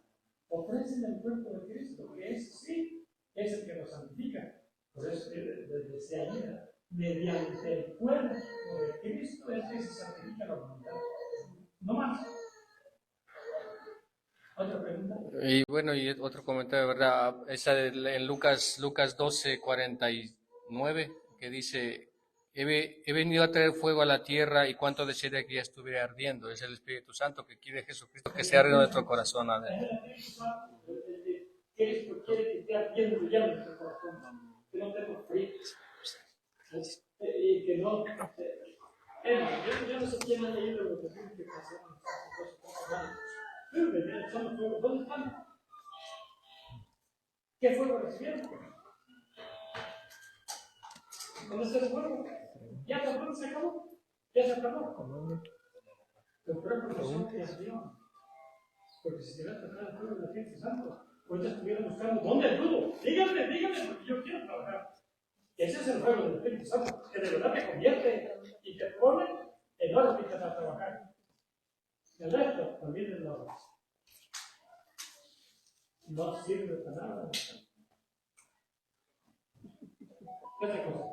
B: Ofrecen el cuerpo de Cristo, que ese sí es el que nos santifica. Por eso desde ese año, mediante el cuerpo de Cristo es que se santifica la humanidad. No más. ¿Otra pregunta?
G: Y bueno, y otro comentario, ¿verdad? Esa en Lucas 12:49, que dice, he venido a traer fuego a la tierra y cuánto desearía que ya estuviera ardiendo. Es el Espíritu Santo que quiere Jesucristo que se arde en nuestro corazón.
B: Es el Espíritu Santo, el que Cristo quiere que esté ardiendo ya en nuestro corazón, que no estemos fríos. Y que no. Yo no sé quién ha leído lo que tiene que pasar en nuestras cosas. Pero que ya echamos fuego. ¿Dónde están? ¿Qué fuego recibieron? ¿Dónde está el fuego? ¿Ya el fuego se acabó? ¿Ya se acabó? Pero por eso es Dios. Porque si te vas a tratar el fuego del Espíritu Santo, pues ya estuvieran buscando ¿dónde ayudo? Dígame, porque yo quiero trabajar. Ese es el fuego del Espíritu Santo, que de verdad te convierte y te pone en órbita para trabajar. El resto también es no sirve para nada. ¿Qué otra cosa?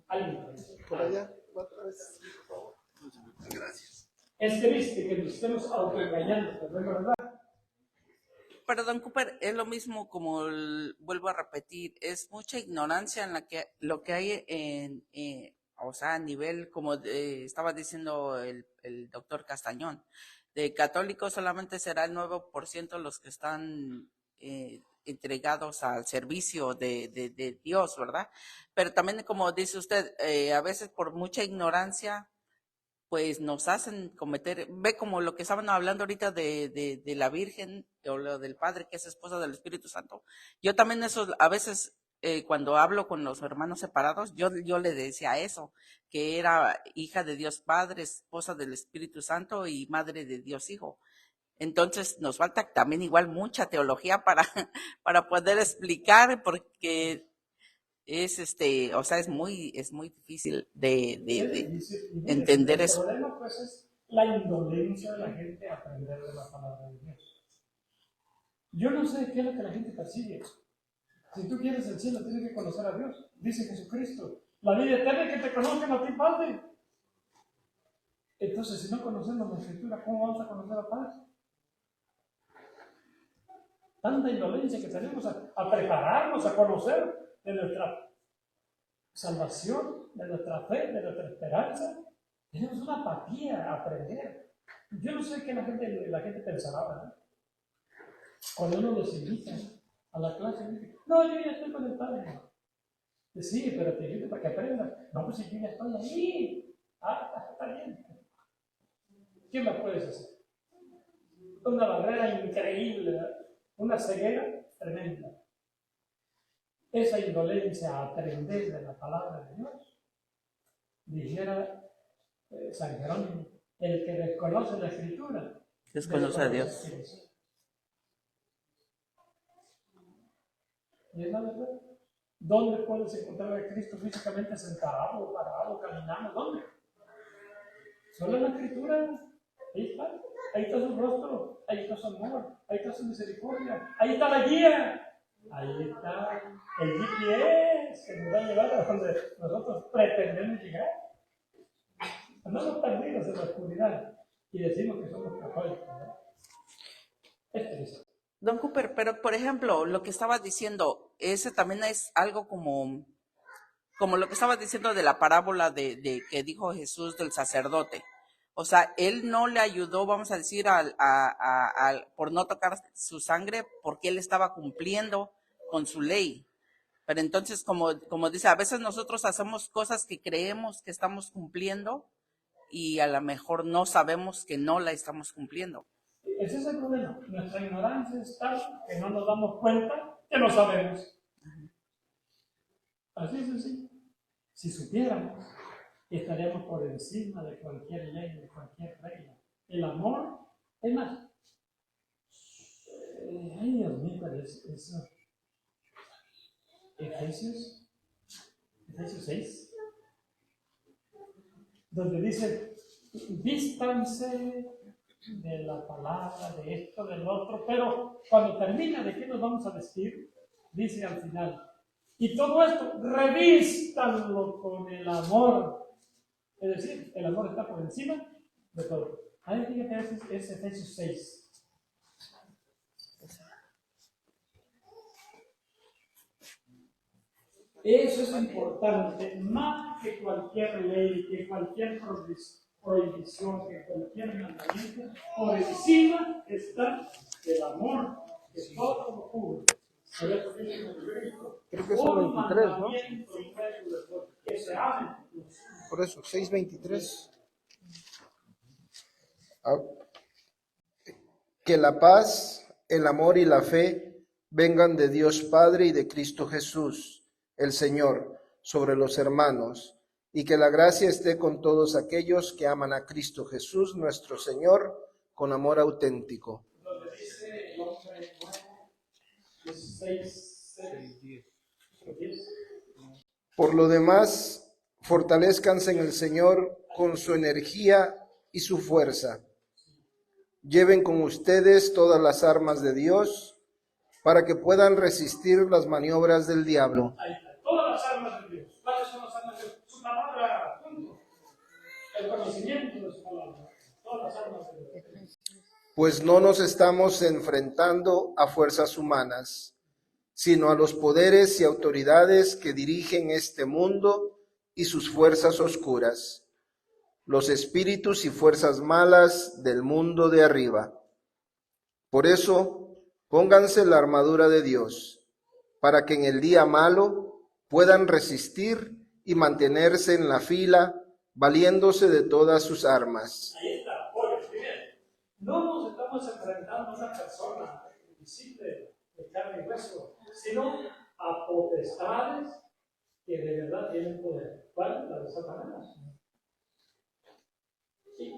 B: ¿Alguien?
C: Por allá, otra vez, por favor. Gracias.
B: Es triste que nos estemos autoengañando, pero es verdad.
F: Pero don Cooper, es lo mismo como vuelvo a repetir, es mucha ignorancia en lo que hay o sea, a nivel, como estaba diciendo el doctor Castañón, de católicos solamente será el 9% los que están entregados al servicio de Dios, ¿verdad? Pero también, como dice usted, a veces por mucha ignorancia, pues nos hacen cometer, ve como lo que estaban hablando ahorita de la Virgen o lo del Padre, que es esposa del Espíritu Santo. Yo también eso, a veces cuando hablo con los hermanos separados, yo le decía eso, que era hija de Dios Padre, esposa del Espíritu Santo y madre de Dios Hijo. Entonces nos falta también igual mucha teología para poder explicar, porque es o sea, es muy difícil de entender eso.
B: El problema pues es la indolencia de la gente a aprender de la palabra de Dios. Yo no sé qué es lo que la gente persigue. Si tú quieres el cielo, tienes que conocer a Dios. Dice Jesucristo, la vida eterna es que te conozcan a ti, Padre. Entonces, si no conocemos la Escritura, ¿cómo vamos a conocer al Padre? Tanta indolencia que tenemos a prepararnos, a conocer de nuestra salvación, de nuestra fe, de nuestra esperanza. Tenemos una apatía a aprender. Yo no sé qué la gente pensará, ¿verdad? Cuando uno les invita a la clase, dice, no, yo ya estoy con el Padre. Sí, pero te invito para que aprendas. No, pues si yo ya estoy ahí. Está bien. ¿Qué más puedes hacer? Una barrera increíble, ¿verdad? Una ceguera tremenda. esa indolencia a aprender de la palabra de Dios, dijera San Jerónimo, el que desconoce la Escritura,
F: Desconoce a Dios.
B: quién es. Y es la verdad. ¿Dónde puedes encontrar a Cristo físicamente sentado, parado, caminando? ¿Dónde? Solo en la Escritura. Ahí está. Ahí está su rostro. Ahí está su amor. Ahí está su misericordia. Ahí está la guía. Ahí está el GPS que nos va a llevar a donde nosotros pretendemos llegar. Andamos perdidos en la oscuridad y decimos que somos católicos, ¿no? Es triste.
F: Don Cooper, pero por ejemplo, lo que estaba diciendo, ese también es algo como lo que estaba diciendo de la parábola de que dijo Jesús del sacerdote. O sea, él no le ayudó, vamos a decir, por no tocar su sangre, porque él estaba cumpliendo con su ley. Pero entonces, como dice, a veces nosotros hacemos cosas que creemos que estamos cumpliendo y a lo mejor no sabemos que no la estamos cumpliendo.
B: Ese es el problema. Nuestra ignorancia es tal que no nos damos cuenta que no sabemos. Así es sencillo. Si supiéramos, estaríamos por encima de cualquier ley, de cualquier regla. El amor, es más. Ay, Dios mío, ¿cuál es eso? Efesios 6, donde dice, vístanse de la palabra, de esto, del otro, pero cuando termina de qué nos vamos a vestir, dice al final, y todo esto, revístanlo con el amor. Es decir, el amor está por encima de todo. Ahí fíjate, es Efesios 6. Eso es importante, más que cualquier ley, que cualquier prohibición, que cualquier mandamiento, por encima está el amor, que todo lo cubre.
C: Creo que es el 23, ¿no?
B: Que se amen.
C: Por eso, 6:23. Ah, que la paz, el amor y la fe vengan de Dios Padre y de Cristo Jesús, el Señor, sobre los hermanos, y que la gracia esté con todos aquellos que aman a Cristo Jesús, nuestro Señor, con amor auténtico.
B: Donde dice el hombre 16, 10.
C: Por lo demás, fortalezcanse en el Señor con su energía y su fuerza. Lleven con ustedes todas las armas de Dios para que puedan resistir las maniobras del diablo.
B: Ahí está. Todas las armas de Dios. ¿Cuáles son las armas de Dios? Su palabra, punto. El conocimiento de su palabra. Todas las armas de Dios.
C: Pues no nos estamos enfrentando a fuerzas humanas, sino a los poderes y autoridades que dirigen este mundo y sus fuerzas oscuras, los espíritus y fuerzas malas del mundo de arriba. Por eso, pónganse la armadura de Dios, para que en el día malo puedan resistir y mantenerse en la fila, valiéndose de todas sus armas.
B: Ahí está. Oye, primero, no nos estamos enfrentando a una persona invisible de carne y hueso, sino a potestades que de verdad tienen poder. ¿Cuál? La de Satanás. Sí.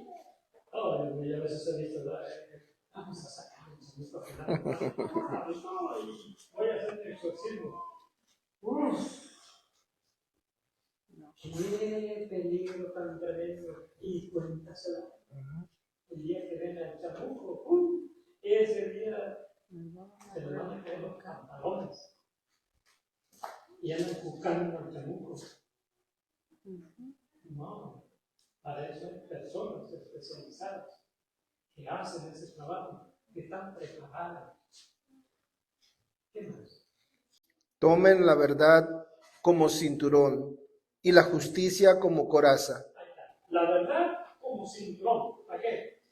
B: Oh, yo a veces he visto, vamos a sacarnos en esta final. Voy a hacer un exorcismo. Qué peligro tan tremendo. Y cuéntasela. El día que ven al chamuco, ese día se le van a caer los pantalones. Y andan buscando al chamuco. No, para eso hay personas especializadas que hacen ese trabajo, que están preparadas. ¿Qué más?
C: Tomen la verdad como cinturón y la justicia como coraza.
B: Ahí está. La verdad como cinturón. ¿Para qué?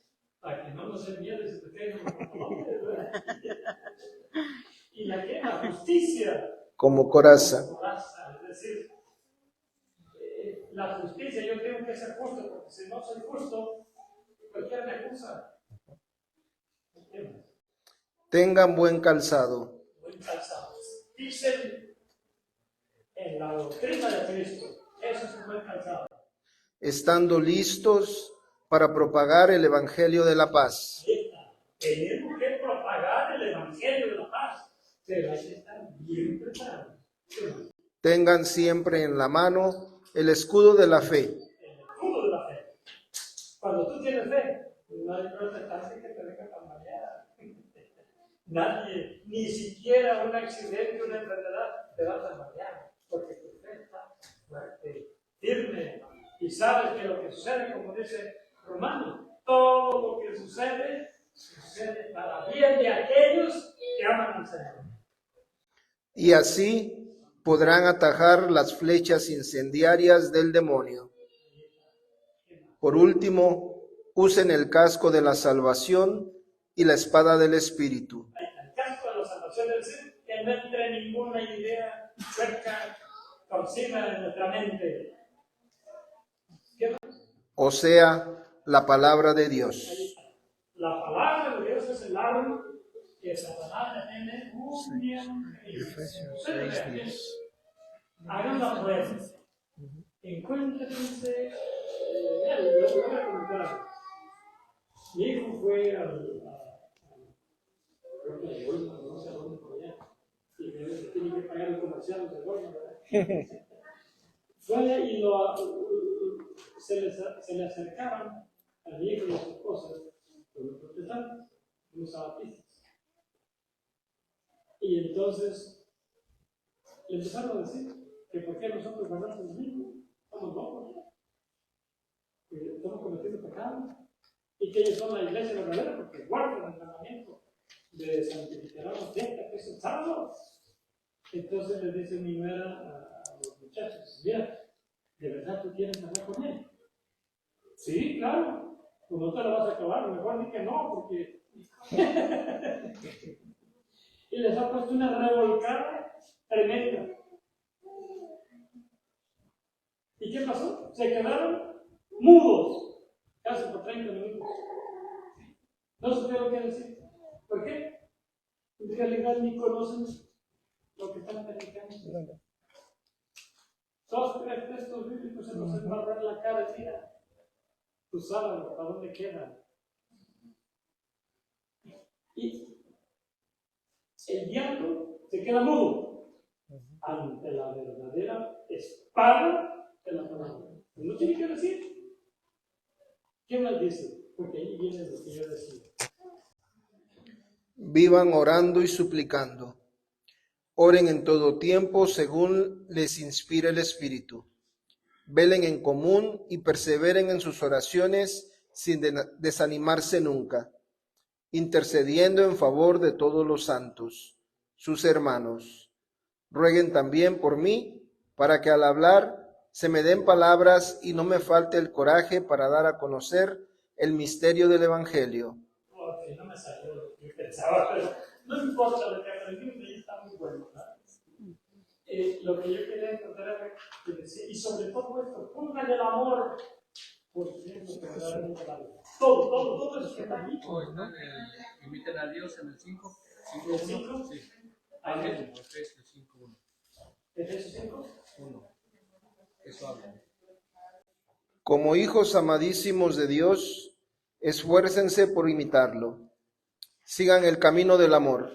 B: Para que no nos envíen y se te queden los pantalones, ¿verdad? Y la justicia
C: Como coraza.
B: como coraza. Es decir, la justicia, yo tengo que ser justo, porque si no soy justo, cualquiera me acusa.
C: Tengan buen calzado.
B: Buen calzado. Dicen en la doctrina de Cristo. Eso es un buen calzado.
C: estando listos para propagar el Evangelio de la paz.
B: Ahí está. Tenemos que propagar el Evangelio de la paz, pero hay que estar bien preparados.
C: Tengan siempre en la mano el escudo de la fe,
B: El escudo de la fe. Cuando tú tienes fe, no hay protestante que te deje tambalear. Nadie, ni siquiera un accidente, una enfermedad, te va a tambalear, porque tu fe está fuerte, firme, y sabes que lo que sucede, como dice Romanos, todo lo que sucede, sucede para bien de aquellos que aman al Señor.
C: y así podrán atajar las flechas incendiarias del demonio. Por último, usen el casco de la salvación y la espada del Espíritu,
B: El casco de la salvación del ser, que no entre ninguna idea cerca, torcida en nuestra mente. ¿Qué más?
C: o sea, la palabra de Dios.
B: La palabra de Dios es el arma que Satanás tiene muy bien.
C: Efesios
B: Ustedes
C: 6,
B: vean,
C: 10.
B: hagan la prueba. Encuéntrense. Lo voy a contar. Mi hijo fue creo que a Walmart, no sé a dónde por allá. Y me tiene que pagar el comercial de Walmart, ¿verdad? Fue y se le acercaban a mi hijo y a su esposa, los protestantes, los zapatistas. Y entonces le empezaron a decir que por qué nosotros guardamos los mismos, estamos locos, que estamos cometiendo pecado, y que ellos son la iglesia verdadera porque guardan el mandamiento de santificar a la fiesta, que es el sábado. Entonces le dice mi nuera a los muchachos, mira, ¿de verdad tú quieres hablar con él? Sí, claro, pues no te lo vas a acabar, mejor di que no, porque... Y les ha puesto una revolcada tremenda. ¿Y qué pasó? Se quedaron mudos, casi por 30 minutos. No supieron qué decir. ¿Por qué? En realidad ni conocen lo que están predicando. Dos, tres textos bíblicos se nos embarran la cara y mira, tu sábado, ¿para dónde queda? Y el diablo se queda mudo ante la verdadera espada de la palabra. No tiene que decir. ¿Qué más dice? Porque ahí viene lo que yo decía.
C: Vivan orando y suplicando. Oren en todo tiempo según les inspire el Espíritu. Velen en común y perseveren en sus oraciones sin desanimarse nunca, intercediendo en favor de todos los santos, sus hermanos. Rueguen también por mí, para que al hablar se me den palabras y no me falte el coraje para dar a conocer el misterio del Evangelio.
B: Ok, no me salió lo que yo pensaba, pero no importa lo que aprendimos, ahí está muy bueno, ¿verdad? Lo que yo quería encontrar era que decía, y sobre todo esto, pongan el amor, porque es lo que verdaderamente vale. Todo eso que está aquí.
G: Inviten a Dios en el 5.
B: ¿El 5?
G: Sí.
B: Amén.
G: Efesios 5:1.
B: ¿Efesios 5?
G: 1. Eso habla.
C: Como hijos amadísimos de Dios, esfuércense por imitarlo. Sigan el camino del amor,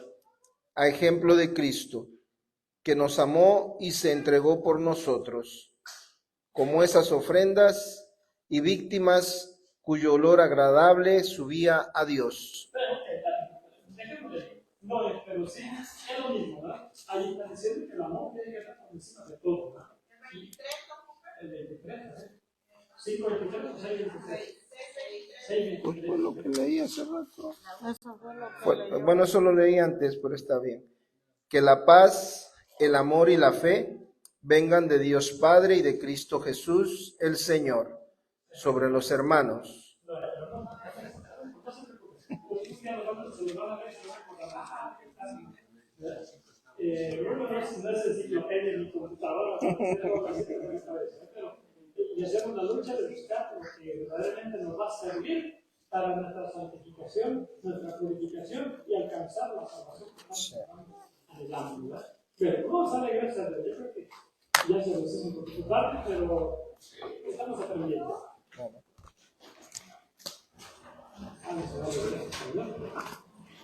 C: a ejemplo de Cristo, que nos amó y se entregó por nosotros, como esas ofrendas y víctimas cuyo olor agradable subía a Dios.
B: Dejémosle. No es, pero sí, es lo mismo, ¿verdad? Ahí está diciendo que el amor tiene que estar por encima de todo, ¿verdad? El 23, ¿eh? 5:23 o 6:23. 6:23.
C: Fue lo que leí hace rato.
D: Eso fue lo que
C: Bueno, eso lo leí antes, pero está bien. Que la paz, el amor y la fe vengan de Dios Padre y de Cristo Jesús, el Señor, sobre los hermanos.
B: Bueno, no es enciclopedia ni computadora, pero y hacemos la lucha de buscar lo que verdaderamente nos va a servir para nuestra santificación, nuestra purificación y alcanzar la salvación que estamos anhelando, ¿verdad? Pero ¿cómo sale gracias a Dios? Yo creo que Ya se lo hicimos un poquito tarde, pero estamos aprendiendo. Vamos a darle gracias a Dios.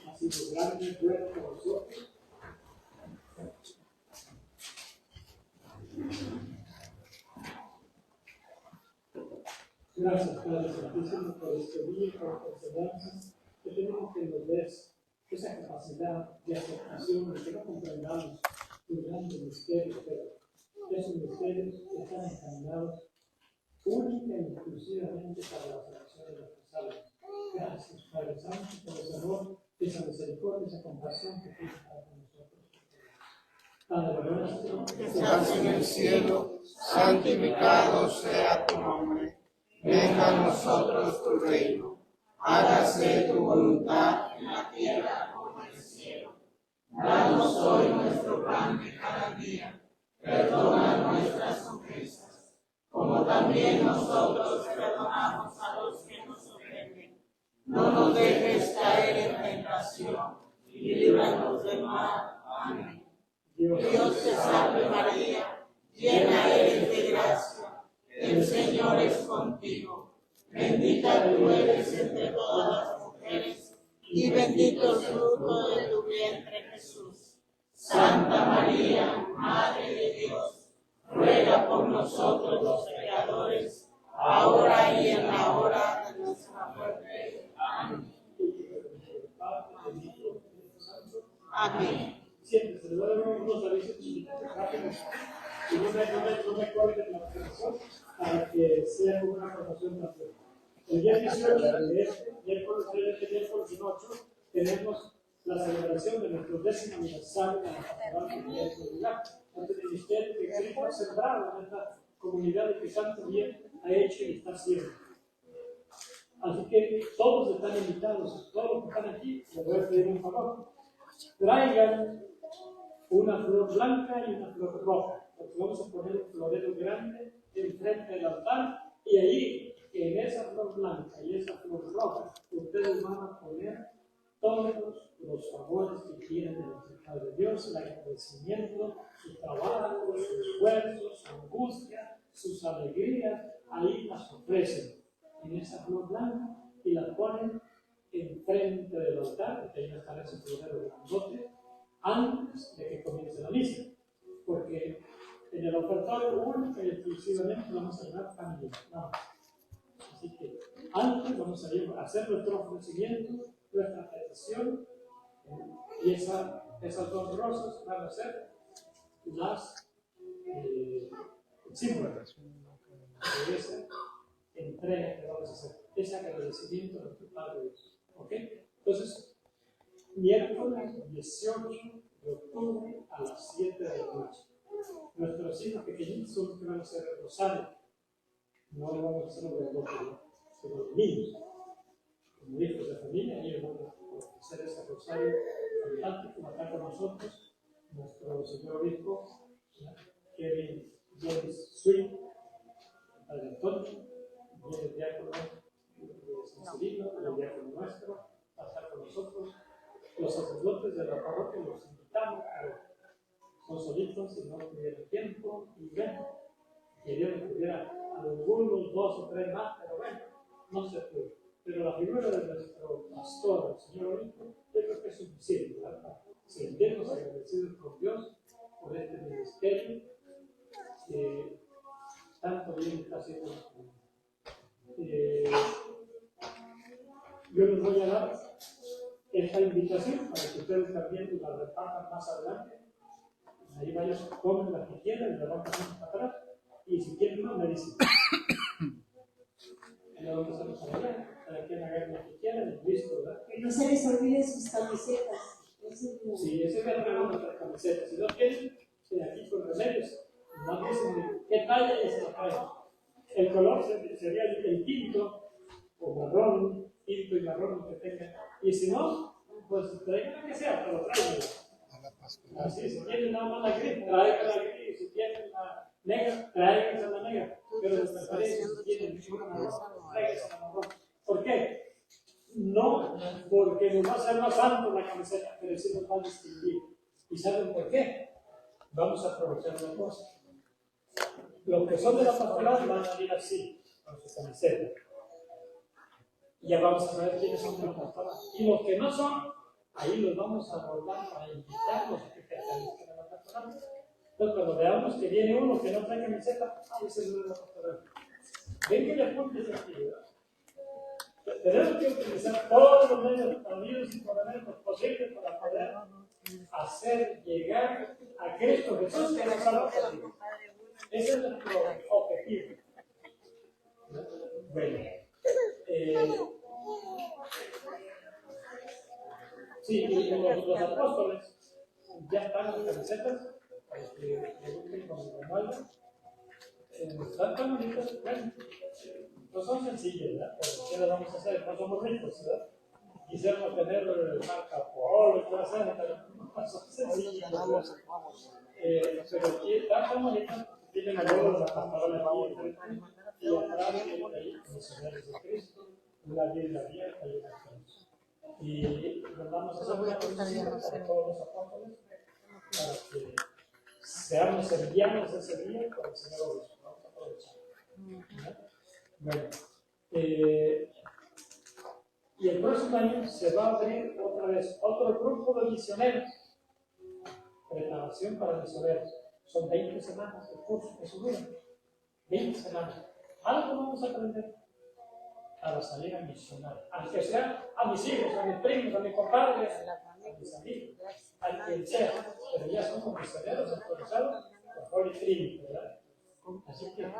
B: Ha sido grande, fuerte por nosotros. Gracias, Padre Santísimo, por este día, por esta enseñanza, que tenemos que nos des esa capacidad de aceptación, de que no comprendamos tus grandes misterios, pero esos misterios están encaminados única y exclusivamente para la salvación de nuestras almas. Gracias, Padre Santo, por ese amor, esa misericordia, esa compasión que tienes para con nosotros. Padre nuestro,
C: que estás en el cielo, santificado sea tu nombre. Venga a nosotros tu reino. Hágase tu voluntad en la tierra como en el cielo. Danos hoy nuestro pan de cada día. Perdona nuestras ofensas, como también nosotros perdonamos a los que nos ofenden. No nos dejes caer en tentación y líbranos del mal. Amén. Dios te salve María, llena eres de gracia, el Señor es contigo. Bendita tú eres entre todas las mujeres, y bendito el fruto de tu vientre Jesús. Santa María, Madre de Dios, ruega por nosotros los pecadores, ahora y en la hora de nuestra muerte. Amén. Amén.
B: siempre se le da unos avisos chiquitos, rápidos, y no me corten la presentación para que sea como una promoción rápida. El día 18, que es miércoles 8, tenemos la celebración de nuestro 10º aniversario de la pastoral de Iglesia Lugar. Este ministerio que Cristo ha sembrado en esta comunidad y que tanto bien ha hecho y está haciendo. Así que todos están invitados, todos los que están aquí, les voy a pedir un favor. Traigan una flor blanca y una flor roja, porque vamos a poner un florero grande enfrente del altar y ahí, en esa flor blanca y esa flor roja, ustedes van a poner todos los favores que quieren de nuestro Padre Dios, el agradecimiento, su trabajo, su esfuerzo, su angustia, sus alegrías, ahí las ofrecen en esa flor blanca y las ponen enfrente del altar, porque ahí va a estar ese florero grandote, antes de que comience la misa, porque en el ofertorio único y exclusivamente vamos a llevar familia, no. Así que antes vamos a hacer nuestro ofrecimiento, nuestra petición, y esas dos rosas van a ser las símbolos de esa entrega que vamos a hacer, ese agradecimiento a nuestro Padre Dios. ¿Ok? Entonces, miércoles 18 de octubre a las 7 de la noche. Nuestros hijos pequeñitos son los que van a hacer el rosario. No le vamos a hacer un reloj, sino los niños. Como hijos de familia, ellos van a hacer ese rosario fantástico acá con nosotros. Nuestro señor obispo, Kevin James Sweet, el padre Antonio, y el diácono de San Cirilo, el diácono nuestro, va a estar con nosotros. Los sacerdotes de la parroquia los invitamos, pero son solitos y no tuvieron tiempo. Y bueno, querían que hubiera algunos 2 o 3 más, pero bueno, no se pudo. Pero la figura de nuestro pastor, el señor obispo, yo creo que es suficiente, ¿verdad? Sentirnos agradecidos con Dios por este ministerio que tanto bien está haciendo. Yo les voy a dar esta invitación para que ustedes también la repartan más adelante. Ahí vayan, comen la que quieran y la van pasando para atrás. Y si quieren más, me dicen. Ya vamos a hacerlo para allá, para que hagan lo que quieran, y listo, ¿verdad?
E: Que no se les olvide sus camisetas.
B: Sí, ese es el regalo de las camisetas. Si no quieren, aquí con remedios. No dicen qué talla y se la traen. El color sería el tinto o marrón, tinto y marrón que tengan. Y si no, pues traigan la que sea, pero traigan. Así, si tienen nada más la gris, traigan la gris. Si tienen la negra, traigan la negra. Pero de preferencia, si tienen una marrón, traigan la marrón. ¿Por qué? No porque nos va a hacer más santo la camiseta, pero sí nos va a distinguir. ¿Y saben por qué? Vamos a aprovechar una cosa. Los que son de la pastoral van a ir así, con su camiseta. Y ya vamos a saber quiénes son de la pastoral. Y los que no son, ahí los vamos a volver para invitarlos a que pertenezcan a la pastoral. Entonces, cuando veamos que viene uno que no trae camiseta, ese es de la pastoral. Ven que le apuntes aquí, ¿verdad? Tenemos que utilizar todos los medios habidos y por haber posibles para poder hacer llegar a Cristo Jesús que nos salva. Ese es nuestro objetivo. Bueno, sí, y los apóstoles ya están en las camisetas, con Manuel. Están bonitas, bueno, no son sencillas, ¿verdad? Pero ¿qué le vamos a hacer? No somos ricos, ¿verdad? Quisiéramos tener marca Polo y todas esas, pero no son sencillas, ¿verdad? Pero aquí están bonitas, tienen el logo de la pastoral aquí, y atrás hay misioneros de Cristo, una Biblia abierta y una cruz. Y les vamos a hacer una crucecita para todos los apóstoles, para que seamos enviados ese día por el Señor Obispo. Vamos a aprovechar. Bueno, y el próximo año se va a abrir otra vez otro grupo de misioneros. Preparación para misioneros. Son 20 semanas de curso que subieron. 20 semanas. Algo vamos a aprender para salir a misionar. Aunque sea a mis hijos, a mis primos, a mis compadres, a mis amigos, a quien sea. Pero ya somos misioneros autorizados por Holy Trinity, ¿verdad? Así que el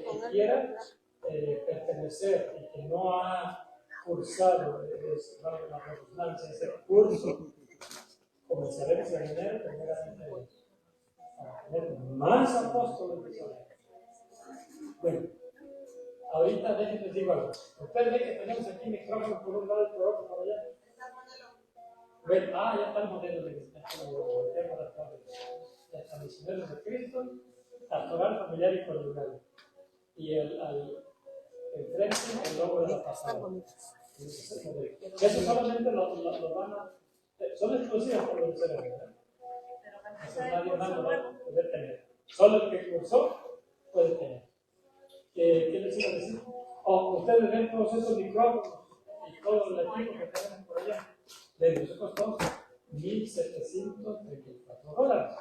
B: que quiera pertenecer y que no ha cursado la redundancia, ese curso, comenzaremos en enero, primeramente, a tener más apóstoles misioneros. Bueno, ahorita déjenme decir algo. Ustedes ven que tenemos aquí micrófonos por un lado y por otro por allá. Bueno, ya está el modelo de los misioneros de Cristo, pastoral, familiar y conyugal. Y al enfrente el logo de la pastoral. Eso solamente lo van a. Son exclusivas por el cerebro, ¿verdad? Eso nadie más lo va a poder tener. Solo el que cursó puede tener. ¿Qué les iba a decir? Ustedes ven todos esos micrófonos y todo el equipo que tenemos por allá. De nosotros costó $1,734.